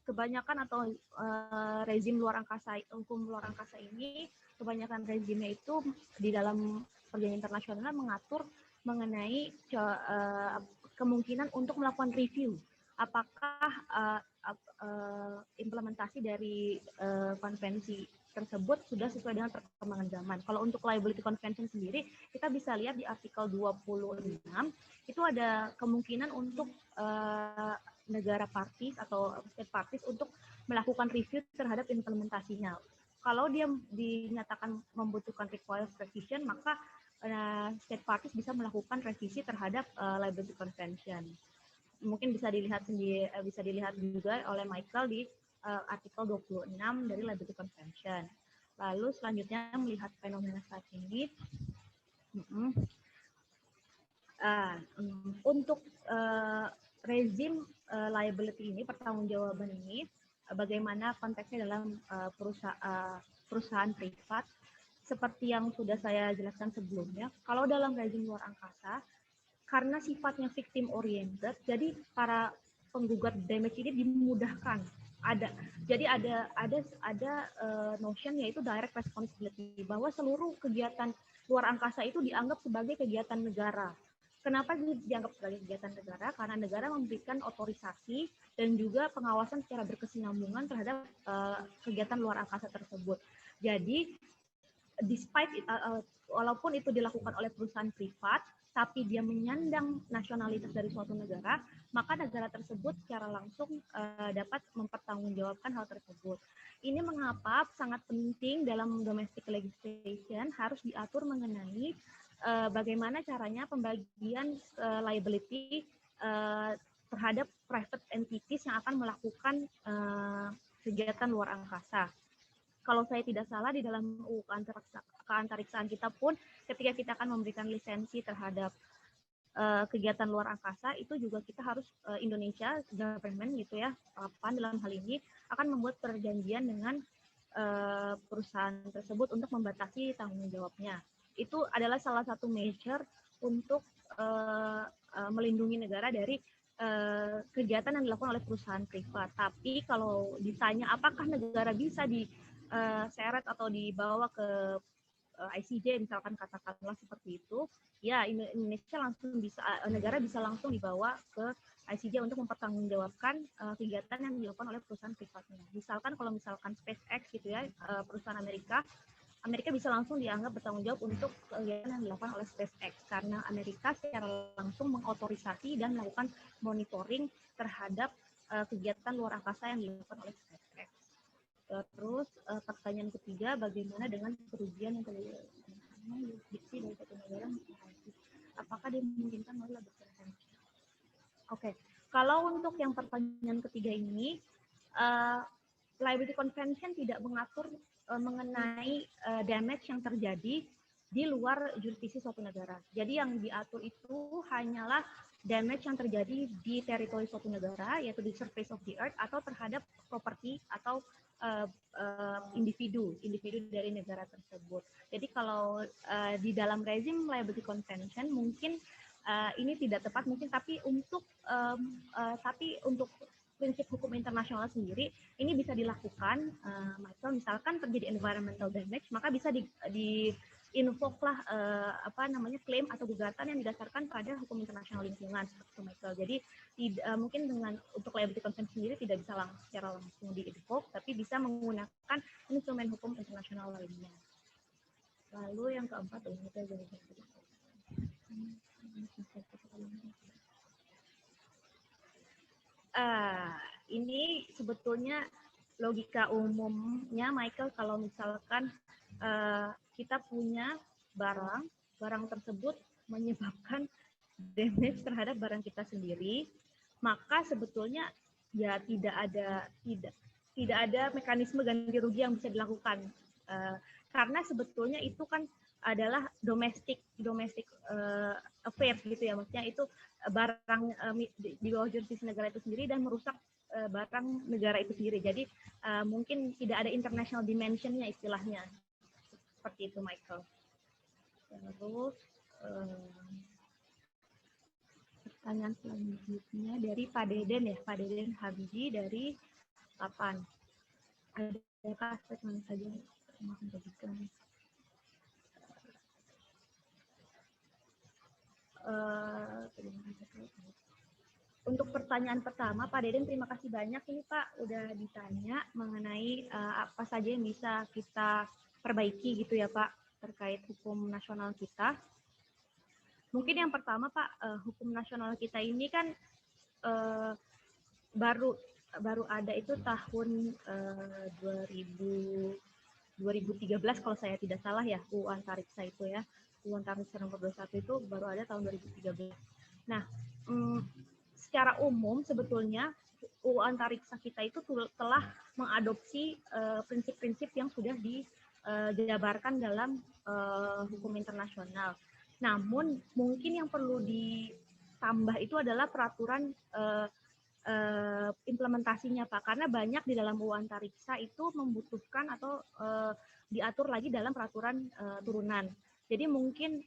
kebanyakan atau rezim luar angkasa, hukum luar angkasa ini, kebanyakan rezimnya itu di dalam perjanjian internasional mengatur mengenai kemungkinan untuk melakukan review apakah implementasi dari konvensi tersebut sudah sesuai dengan perkembangan zaman. Kalau untuk liability convention sendiri, kita bisa lihat di artikel 26, itu ada kemungkinan untuk negara parties atau state parties untuk melakukan review terhadap implementasinya. Kalau dia dinyatakan membutuhkan required revision, maka state parties bisa melakukan revisi terhadap liability convention. Mungkin bisa dilihat sendiri, bisa dilihat juga oleh Michael di artikel 26 dari liability convention. Lalu selanjutnya melihat fenomena saat ini. Untuk rezim liability ini, pertanggungjawaban ini, bagaimana konteksnya dalam perusahaan privat, seperti yang sudah saya jelaskan sebelumnya, kalau dalam rezim luar angkasa, karena sifatnya victim oriented, jadi para penggugat damage ini dimudahkan. Jadi ada notion yaitu direct responsibility, bahwa seluruh kegiatan luar angkasa itu dianggap sebagai kegiatan negara. Kenapa dianggap sebagai kegiatan negara? Karena negara memberikan otorisasi dan juga pengawasan secara berkesinambungan terhadap kegiatan luar angkasa tersebut. Jadi, walaupun itu dilakukan oleh perusahaan privat, tapi dia menyandang nasionalitas dari suatu negara, maka negara tersebut secara langsung dapat mempertanggungjawabkan hal tersebut. Ini mengapa sangat penting dalam domestic legislation harus diatur mengenai bagaimana caranya pembagian liability terhadap private entities yang akan melakukan kegiatan luar angkasa. Kalau saya tidak salah, di dalam UU keantariksaan kita pun, ketika kita akan memberikan lisensi terhadap kegiatan luar angkasa, itu juga kita harus Indonesia government gitu ya, PAN dalam hal ini akan membuat perjanjian dengan perusahaan tersebut untuk membatasi tanggung jawabnya. Itu adalah salah satu measure untuk melindungi negara dari kegiatan yang dilakukan oleh perusahaan privat. Tapi kalau ditanya apakah negara bisa diseret atau dibawa ke ICJ, misalkan katakanlah seperti itu, ya Indonesia langsung bisa, negara bisa langsung dibawa ke ICJ untuk mempertanggungjawabkan kegiatan yang dilakukan oleh perusahaan privatnya. Misalkan kalau misalkan SpaceX gitu ya, perusahaan Amerika bisa langsung dianggap bertanggung jawab untuk kegiatan yang dilakukan oleh SpaceX karena Amerika secara langsung mengotorisasi dan melakukan monitoring terhadap kegiatan luar angkasa yang dilakukan oleh SpaceX. Terus pertanyaan ketiga, bagaimana dengan kerugian yang terjadi jurisdiksi dari satu negara? Apakah dimungkinkan oleh liability convention? Oke, kalau untuk yang pertanyaan ketiga ini, liability convention tidak mengatur mengenai damage yang terjadi di luar jurisdiksi suatu negara. Jadi yang diatur itu hanyalah damage yang terjadi di teritori suatu negara, yaitu di surface of the earth, atau terhadap properti atau individu dari negara tersebut. Jadi kalau di dalam rezim liability convention mungkin ini tidak tepat mungkin, tapi untuk prinsip hukum internasional sendiri ini bisa dilakukan. Misalkan terjadi environmental damage, maka bisa di invoke lah klaim atau gugatan yang didasarkan pada hukum internasional lingkungan seperti itu, Michael. Jadi mungkin untuk liability convention sendiri tidak bisa secara langsung di invoke, tapi bisa menggunakan instrumen hukum internasional lainnya. Lalu yang keempat ini sebetulnya logika umumnya, Michael, kalau misalkan kita punya barang tersebut menyebabkan damage terhadap barang kita sendiri, maka sebetulnya ya tidak ada mekanisme ganti rugi yang bisa dilakukan, karena sebetulnya itu kan adalah domestic affairs gitu ya, maksudnya itu barang di bawah jurisdiksi negara itu sendiri dan merusak barang negara itu sendiri. Jadi mungkin tidak ada international dimensionnya istilahnya. Seperti itu, Michael. Terus pertanyaan selanjutnya dari Pak Deden ya, Pak Deden Habibie dari 8. Adakah statement saja yang akan diberikan? Untuk pertanyaan pertama, Pak Deden, terima kasih banyak ini Pak udah ditanya mengenai apa saja yang bisa kita perbaiki gitu ya Pak terkait hukum nasional kita. Mungkin yang pertama Pak, hukum nasional kita ini kan baru ada itu tahun 2013 kalau saya tidak salah ya, UU Antariksa itu ya. UU Antariksa nomor 21 itu baru ada tahun 2013. Nah, secara umum sebetulnya UU Antariksa kita itu telah mengadopsi prinsip-prinsip yang sudah dijabarkan dalam hukum internasional. Namun mungkin yang perlu ditambah itu adalah peraturan implementasinya Pak, karena banyak di dalam UU Antariksa itu membutuhkan atau diatur lagi dalam peraturan turunan. Jadi mungkin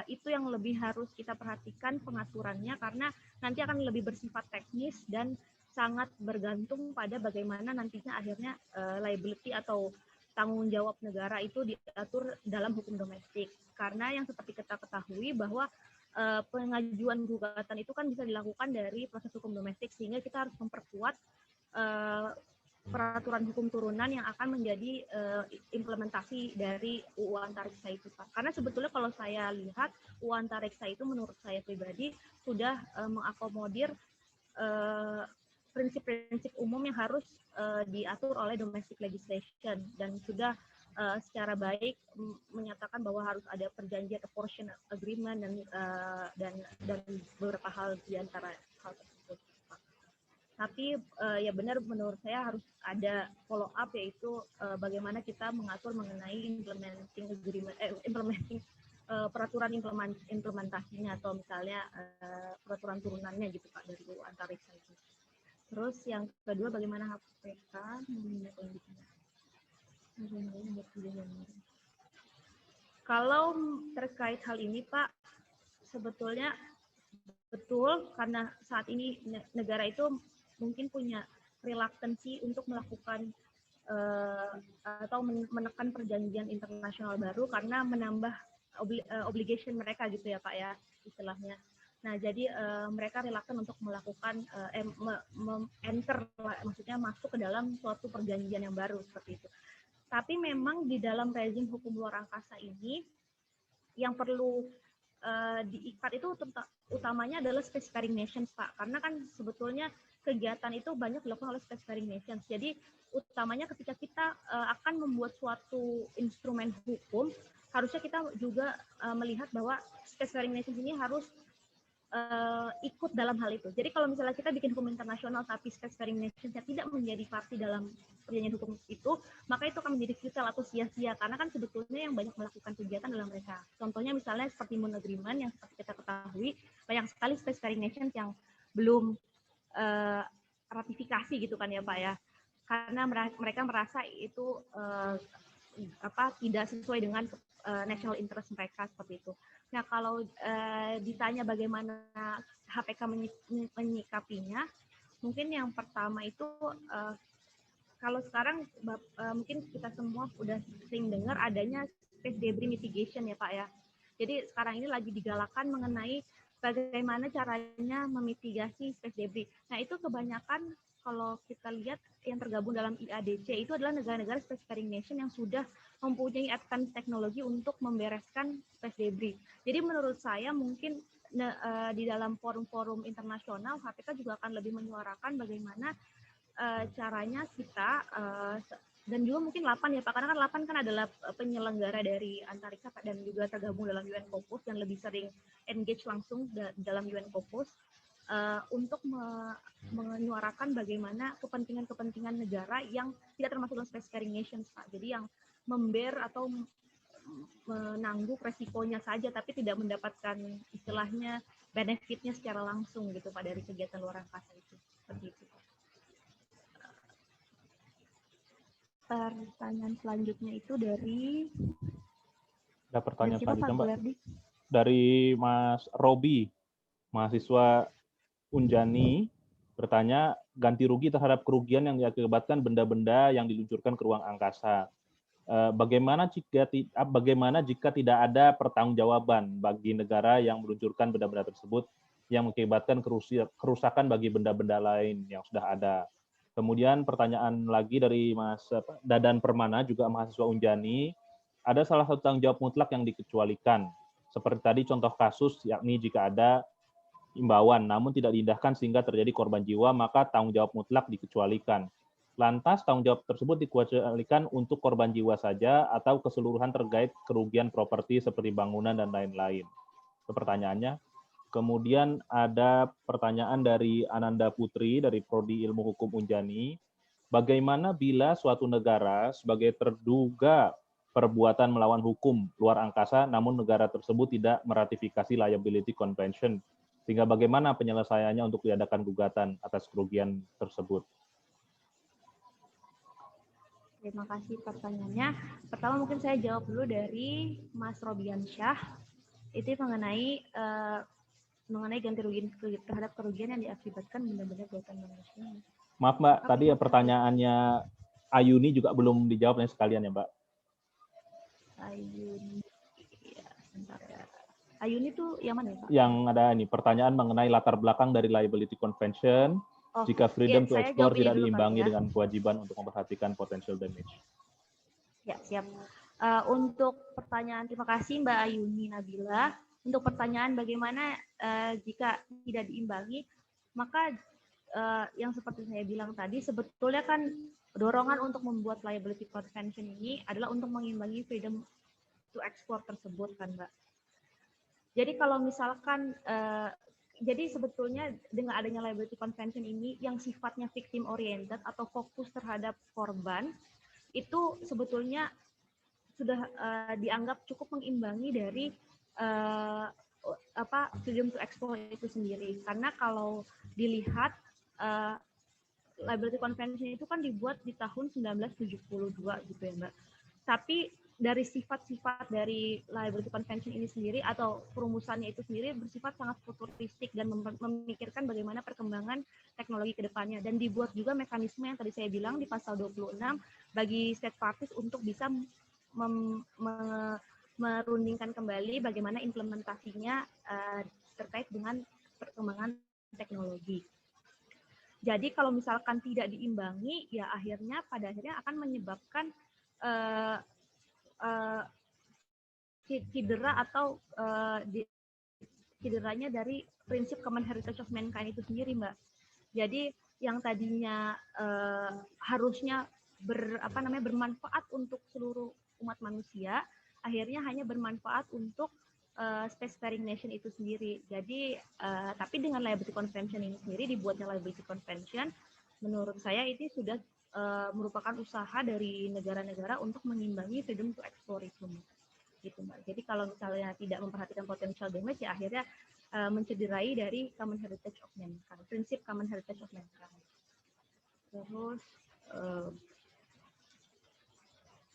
itu yang lebih harus kita perhatikan pengaturannya, karena nanti akan lebih bersifat teknis dan sangat bergantung pada bagaimana nantinya akhirnya liability atau tanggung jawab negara itu diatur dalam hukum domestik. Karena yang seperti kita ketahui bahwa pengajuan gugatan itu kan bisa dilakukan dari proses hukum domestik, sehingga kita harus memperkuat peraturan hukum turunan yang akan menjadi implementasi dari UU Antariksa itu Pak. Karena sebetulnya kalau saya lihat UU Antariksa itu menurut saya pribadi sudah mengakomodir prinsip-prinsip umum yang harus diatur oleh domestic legislation, dan sudah secara baik menyatakan bahwa harus ada perjanjian apportion agreement dan beberapa hal di antara hal tersebut. Tapi ya benar menurut saya harus ada follow up, yaitu bagaimana kita mengatur mengenai implementing agreement, peraturan implementasinya atau misalnya peraturan turunannya gitu Pak dari UU Antariksa itu. Terus yang kedua, bagaimana HPK menindaklanjutinya? Kalau terkait hal ini Pak, sebetulnya betul, karena saat ini negara itu mungkin punya reluctancy untuk melakukan atau menekan perjanjian internasional baru karena menambah obligation mereka gitu ya Pak ya istilahnya. Nah, jadi mereka reluctant untuk melakukan enter, maksudnya masuk ke dalam suatu perjanjian yang baru seperti itu. Tapi memang di dalam rezim hukum luar angkasa ini yang perlu diikat itu utamanya adalah spacefaring nations Pak, karena kan sebetulnya kegiatan itu banyak dilakukan oleh spacefaring nations. Jadi utamanya ketika kita akan membuat suatu instrumen hukum, harusnya kita juga melihat bahwa spacefaring nations ini harus ikut dalam hal itu. Jadi kalau misalnya kita bikin hukum internasional tapi spacefaring nations tidak menjadi parti dalam perjanjian hukum itu, maka itu akan menjadi futile atau sia-sia, karena kan sebetulnya yang banyak melakukan kegiatan adalah mereka. Contohnya misalnya seperti Moon Agreement yang seperti kita ketahui, banyak sekali spacefaring nations yang belum ratifikasi gitu kan ya Pak ya. karena mereka merasa itu tidak sesuai dengan national interest mereka seperti itu. Nah, kalau ditanya bagaimana HPK menyikapinya, mungkin yang pertama itu kalau sekarang mungkin kita semua udah sering dengar adanya space debris mitigation ya Pak ya. Jadi sekarang ini lagi digalakan mengenai bagaimana caranya memitigasi space debris. Nah, itu kebanyakan kalau kita lihat yang tergabung dalam IADC itu adalah negara-negara spacefaring nation yang sudah mempunyai advanced teknologi untuk membereskan space debris. Jadi menurut saya mungkin di dalam forum-forum internasional HPK juga akan lebih menyuarakan bagaimana caranya kita dan juga mungkin LAPAN ya Pak, karena kan LAPAN kan adalah penyelenggara dari antariksa dan juga tergabung dalam UN Caucus dan lebih sering engage langsung dalam UN Caucus untuk menyuarakan bagaimana kepentingan-kepentingan negara yang tidak termasuk dalam spacefaring nations Pak. Jadi yang membear atau menanggung resikonya saja tapi tidak mendapatkan istilahnya benefitnya secara langsung gitu Pak dari kegiatan luar angkasa itu. Seperti itu. Pertanyaan selanjutnya itu dari Ada pertanyaan siapa, selanjutnya, Pak Mbak. Gulardi? Dari Mas Robi, mahasiswa Unjani, bertanya, ganti rugi terhadap kerugian yang diakibatkan benda-benda yang diluncurkan ke ruang angkasa. Bagaimana jika tidak ada pertanggungjawaban bagi negara yang meluncurkan benda-benda tersebut yang mengakibatkan kerusakan bagi benda-benda lain yang sudah ada? Kemudian pertanyaan lagi dari Mas Dadan Permana, juga mahasiswa Unjani, ada salah satu tanggung jawab mutlak yang dikecualikan. Seperti tadi contoh kasus, yakni jika ada imbauan namun tidak diindahkan sehingga terjadi korban jiwa, maka tanggung jawab mutlak dikecualikan. Lantas tanggung jawab tersebut dikecualikan untuk korban jiwa saja atau keseluruhan terkait kerugian properti seperti bangunan dan lain-lain? Itu pertanyaannya. Kemudian ada pertanyaan dari Ananda Putri dari Prodi Ilmu Hukum Unjani. Bagaimana bila suatu negara sebagai terduga perbuatan melawan hukum luar angkasa namun negara tersebut tidak meratifikasi Liability Convention? Sehingga bagaimana penyelesaiannya untuk diadakan gugatan atas kerugian tersebut? Terima kasih pertanyaannya. Pertama mungkin saya jawab dulu dari Mas Robiansyah. Itu mengenai ganti rugi terhadap kerugian yang diakibatkan benda-benda buatan manusia. Maaf Mbak, tadi ya pertanyaannya Ayuni juga belum dijawab sekalian ya Mbak. Ayuni, ya, sebentar ya. Ayuni itu yang mana ya Pak? Yang ada ini pertanyaan mengenai latar belakang dari Liability Convention. Jika freedom to explore tidak diimbangi dengan kewajiban untuk memperhatikan potential damage. Ya, siap. Untuk pertanyaan, terima kasih Mbak Ayuni Nabila. Untuk pertanyaan bagaimana jika tidak diimbangi, maka yang seperti saya bilang tadi, sebetulnya kan dorongan untuk membuat Liability Convention ini adalah untuk mengimbangi freedom to explore tersebut kan Mbak. Jadi kalau misalkan jadi sebetulnya dengan adanya Liability Convention ini yang sifatnya victim oriented atau fokus terhadap korban itu sebetulnya sudah dianggap cukup mengimbangi dari freedom to explore itu sendiri. Karena kalau dilihat Liability Convention itu kan dibuat di tahun 1972 gitu ya Mbak. Tapi dari sifat-sifat dari Liability Convention ini sendiri atau perumusannya itu sendiri bersifat sangat futuristik dan memikirkan bagaimana perkembangan teknologi ke depannya. Dan dibuat juga mekanisme yang tadi saya bilang di pasal 26 bagi state parties untuk bisa merundingkan kembali bagaimana implementasinya terkait dengan perkembangan teknologi. Jadi kalau misalkan tidak diimbangi, ya pada akhirnya akan menyebabkan cedera atau cederanya dari prinsip Common Heritage of Mankind itu sendiri, Mbak. Jadi yang tadinya harusnya bermanfaat untuk seluruh umat manusia, akhirnya hanya bermanfaat untuk spacefaring nation itu sendiri. Jadi tapi dengan Liability Convention ini sendiri, dibuatnya Liability Convention, menurut saya ini sudah merupakan usaha dari negara-negara untuk mengimbangi freedom to explore itu, gitu Mbak. Jadi kalau misalnya tidak memperhatikan potential damage, ya akhirnya mencederai dari Common Heritage of Mankind, prinsip Common Heritage of Mankind. Terus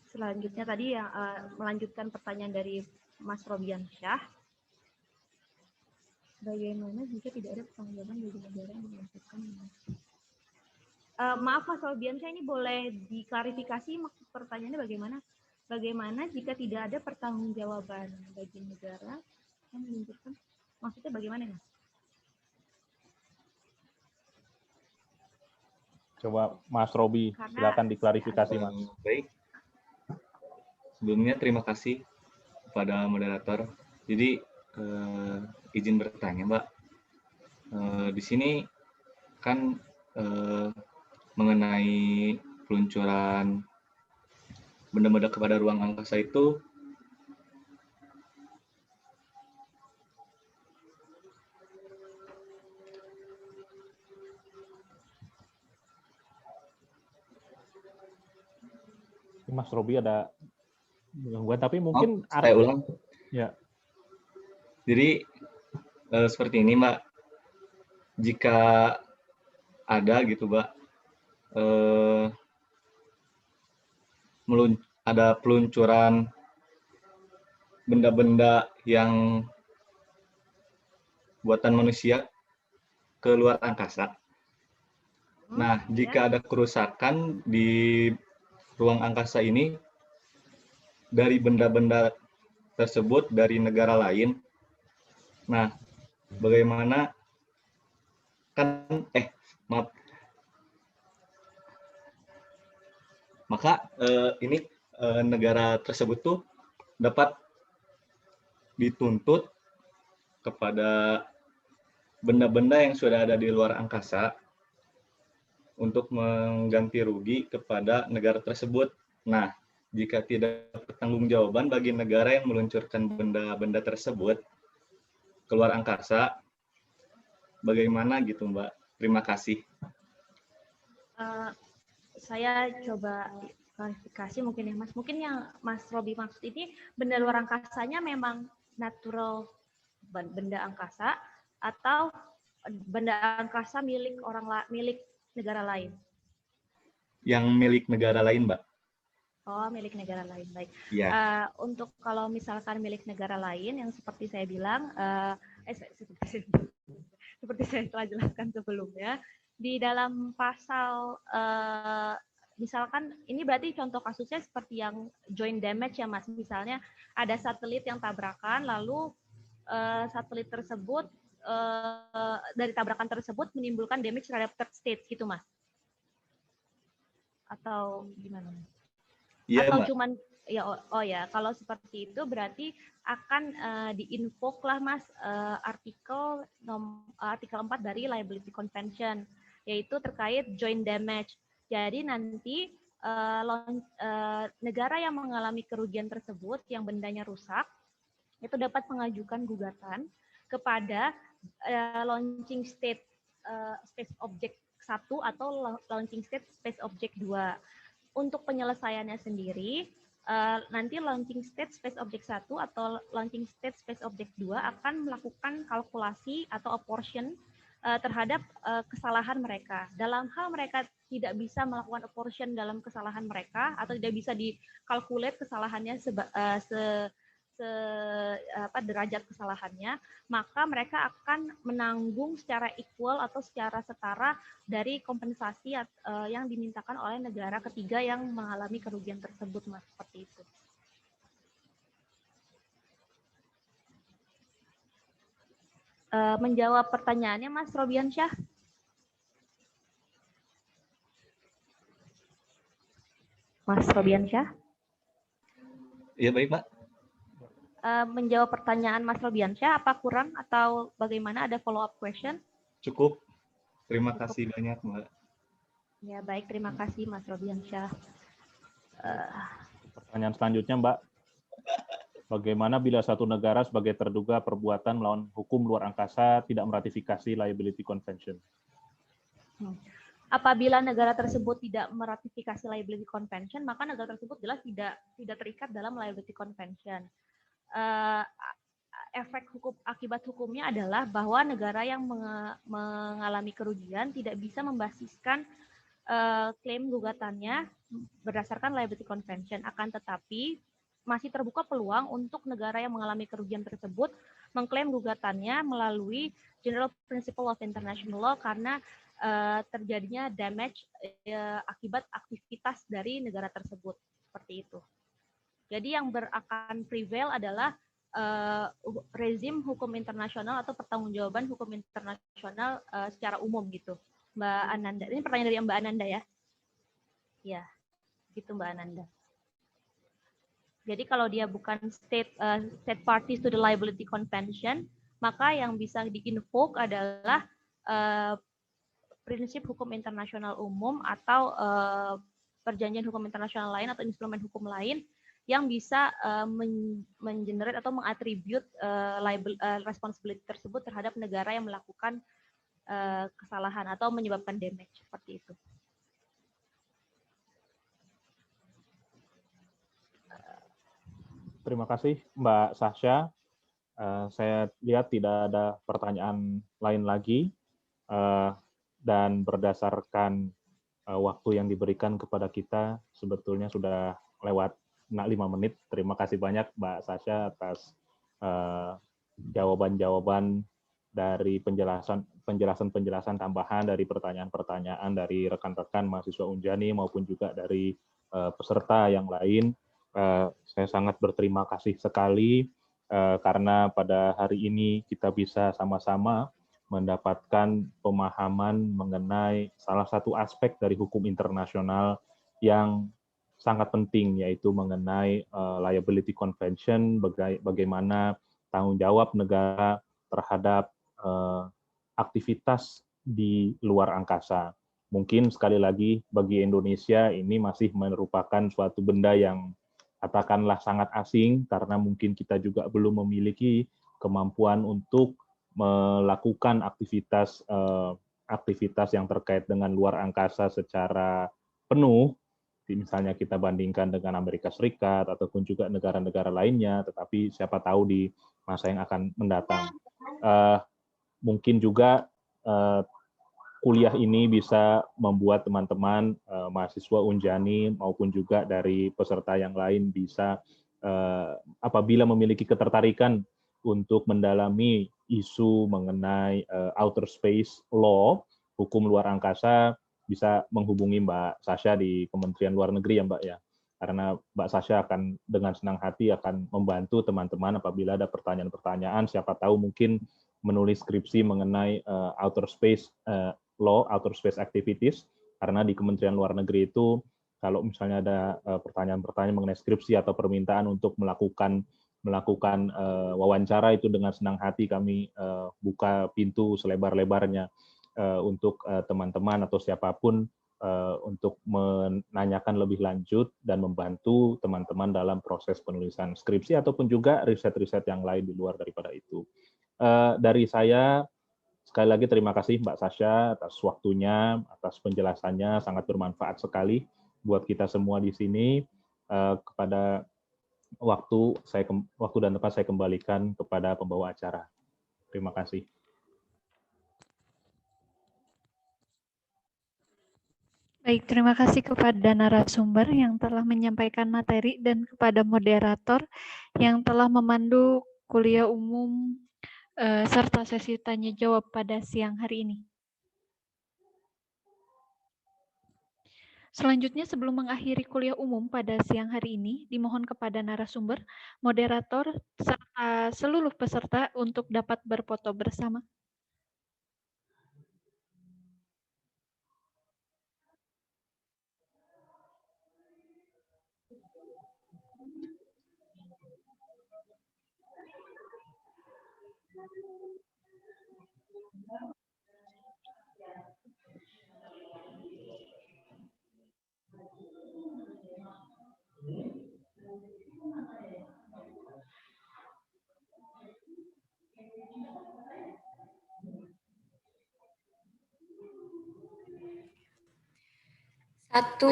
Selanjutnya tadi yang melanjutkan pertanyaan dari Mas Robian Syah. Bagaimana jika tidak ada pertanggungjawaban bagi negara yang melakukan maaf Mas Robian Syah, ini boleh diklarifikasi maksud pertanyaannya bagaimana? Bagaimana jika tidak ada pertanggungjawaban bagi negara yang menunjukkan, maksudnya bagaimana Mas? Coba Mas Robi, silakan diklarifikasi Mas. Baik. Sebelumnya terima kasih kepada moderator. Jadi izin bertanya, Mbak. Di sini kan mengenai peluncuran benda-benda kepada ruang angkasa itu Mas Robi ada gangguan, tapi mungkin saya ulang. Ya. Jadi seperti ini, Mbak. Jika ada gitu, Mbak, ada peluncuran benda-benda yang buatan manusia ke luar angkasa. Nah, jika ada kerusakan di ruang angkasa ini dari benda-benda tersebut dari negara lain, nah, bagaimana maka ini negara tersebut tuh dapat dituntut kepada benda-benda yang sudah ada di luar angkasa untuk mengganti rugi kepada negara tersebut. Nah, jika tidak pertanggungjawaban bagi negara yang meluncurkan benda-benda tersebut ke luar angkasa, bagaimana gitu, Mbak? Terima kasih. Saya coba klarifikasi mungkin ya, Mas. Mungkin yang Mas Robi maksud ini benda luar angkasanya memang natural benda angkasa atau benda angkasa milik milik negara lain? Yang milik negara lain, Mbak. Oh, milik negara lain, baik. Ya. Untuk kalau misalkan milik negara lain, yang seperti saya bilang, seperti saya telah jelaskan sebelumnya, di dalam pasal, misalkan ini berarti contoh kasusnya seperti yang joint damage ya Mas, misalnya ada satelit yang tabrakan, lalu satelit tersebut dari tabrakan tersebut menimbulkan damage terhadap third state gitu Mas? Atau gimana? Iya, atau Mbak. Cuman ya ya kalau seperti itu berarti akan di-invoke lah Mas artikel 4 dari Liability Convention, yaitu terkait joint damage. Jadi nanti negara yang mengalami kerugian tersebut yang bendanya rusak itu dapat mengajukan gugatan kepada launching state space object 1 atau launching state space object 2. Untuk penyelesaiannya sendiri, nanti launching state space object 1 atau launching state space object 2 akan melakukan kalkulasi atau apportion terhadap kesalahan mereka. Dalam hal mereka tidak bisa melakukan apportion dalam kesalahan mereka atau tidak bisa dikalkulat kesalahannya derajat kesalahannya, maka mereka akan menanggung secara equal atau secara setara dari kompensasi yang dimintakan oleh negara ketiga yang mengalami kerugian tersebut, Mas, seperti itu. Menjawab pertanyaannya, Mas Robian Syah. Mas Robian Syah. Iya, baik, Pak. Menjawab pertanyaan Mas Robiansyah, apa kurang atau bagaimana, ada follow up question? Cukup. Terima kasih banyak, Mbak. Ya, baik, terima kasih Mas Robiansyah. Pertanyaan selanjutnya, Mbak. Bagaimana bila satu negara sebagai terduga perbuatan melawan hukum luar angkasa tidak meratifikasi Liability Convention? Apabila negara tersebut tidak meratifikasi Liability Convention, maka negara tersebut jelas tidak terikat dalam Liability Convention. Efek akibat hukumnya adalah bahwa negara yang mengalami kerugian tidak bisa membasiskan klaim gugatannya berdasarkan liability convention, akan tetapi masih terbuka peluang untuk negara yang mengalami kerugian tersebut mengklaim gugatannya melalui General Principle of International Law karena terjadinya damage akibat aktivitas dari negara tersebut, seperti itu. Jadi yang akan prevail adalah rezim hukum internasional atau pertanggungjawaban hukum internasional secara umum gitu. Mbak Ananda, ini pertanyaan dari Mbak Ananda ya? Ya, gitu Mbak Ananda. Jadi kalau dia bukan state parties to the liability convention, maka yang bisa di-invoke adalah prinsip hukum internasional umum atau perjanjian hukum internasional lain atau instrumen hukum lain yang bisa mengenerate atau mengatribute responsibility tersebut terhadap negara yang melakukan kesalahan atau menyebabkan damage, seperti itu. Terima kasih Mbak Sasha. Saya lihat tidak ada pertanyaan lain lagi, dan berdasarkan waktu yang diberikan kepada kita sebetulnya sudah lewat 5 menit. Terima kasih banyak Mbak Sasha atas jawaban-jawaban dari penjelasan tambahan dari pertanyaan-pertanyaan dari rekan-rekan mahasiswa Unjani maupun juga dari peserta yang lain. Saya sangat berterima kasih sekali karena pada hari ini kita bisa sama-sama mendapatkan pemahaman mengenai salah satu aspek dari hukum internasional yang sangat penting, yaitu mengenai liability convention, bagaimana tanggung jawab negara terhadap aktivitas di luar angkasa. Mungkin sekali lagi bagi Indonesia ini masih merupakan suatu benda yang katakanlah sangat asing, karena mungkin kita juga belum memiliki kemampuan untuk melakukan aktivitas yang terkait dengan luar angkasa secara penuh. Misalnya kita bandingkan dengan Amerika Serikat ataupun juga negara-negara lainnya, tetapi siapa tahu di masa yang akan mendatang. Mungkin juga kuliah ini bisa membuat teman-teman mahasiswa Unjani maupun juga dari peserta yang lain bisa apabila memiliki ketertarikan untuk mendalami isu mengenai outer space law, hukum luar angkasa, bisa menghubungi Mbak Sasha di Kementerian Luar Negeri ya Mbak ya. Karena Mbak Sasha akan dengan senang hati akan membantu teman-teman apabila ada pertanyaan-pertanyaan, siapa tahu mungkin menulis skripsi mengenai outer space law, outer space activities, karena di Kementerian Luar Negeri itu kalau misalnya ada pertanyaan-pertanyaan mengenai skripsi atau permintaan untuk melakukan wawancara, itu dengan senang hati kami buka pintu selebar-lebarnya untuk teman-teman atau siapapun untuk menanyakan lebih lanjut dan membantu teman-teman dalam proses penulisan skripsi ataupun juga riset-riset yang lain di luar daripada itu. Dari saya, sekali lagi terima kasih Mbak Sasha atas waktunya, atas penjelasannya, sangat bermanfaat sekali buat kita semua di sini. Kepada waktu dan tempat saya kembalikan kepada pembawa acara. Terima kasih. Baik, terima kasih kepada narasumber yang telah menyampaikan materi dan kepada moderator yang telah memandu kuliah umum serta sesi tanya jawab pada siang hari ini. Selanjutnya, sebelum mengakhiri kuliah umum pada siang hari ini, dimohon kepada narasumber, moderator, serta seluruh peserta untuk dapat berfoto bersama. Satu,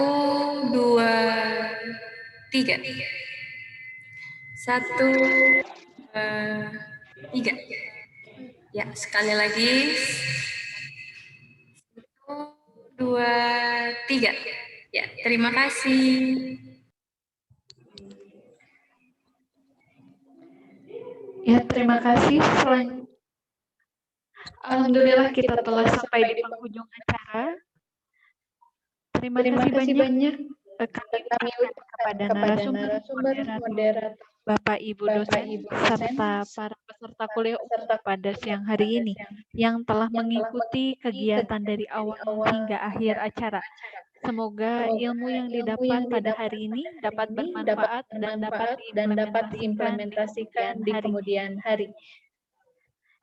dua, tiga. Satu, dua, tiga. Ya, sekali lagi. Satu, dua, 2, 3. Ya, terima kasih. Ya, terima kasih. Alhamdulillah kita telah sampai di penghujung acara. Terima kasih banyak kami ucapkan kepada narasumber, moderator, Bapak Ibu dosen, serta para peserta kuliah umum pada siang hari ini yang telah mengikuti kegiatan dari awal hingga akhir acara. Semoga ilmu yang didapat pada hari ini dapat bermanfaat dan dapat diimplementasikan di kemudian hari.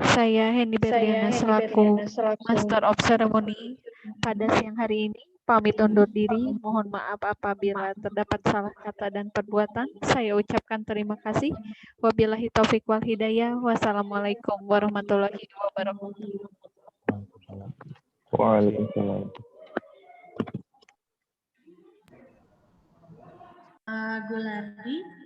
Saya Henny Berliana selaku Master of Ceremony pada siang hari ini pamit undur diri. Mohon maaf apabila terdapat salah kata dan perbuatan. Saya ucapkan terima kasih. Wabillahi taufik wal hidayah. Wassalamualaikum warahmatullahi wabarakatuh. Waalaikumsalam. Gulardi.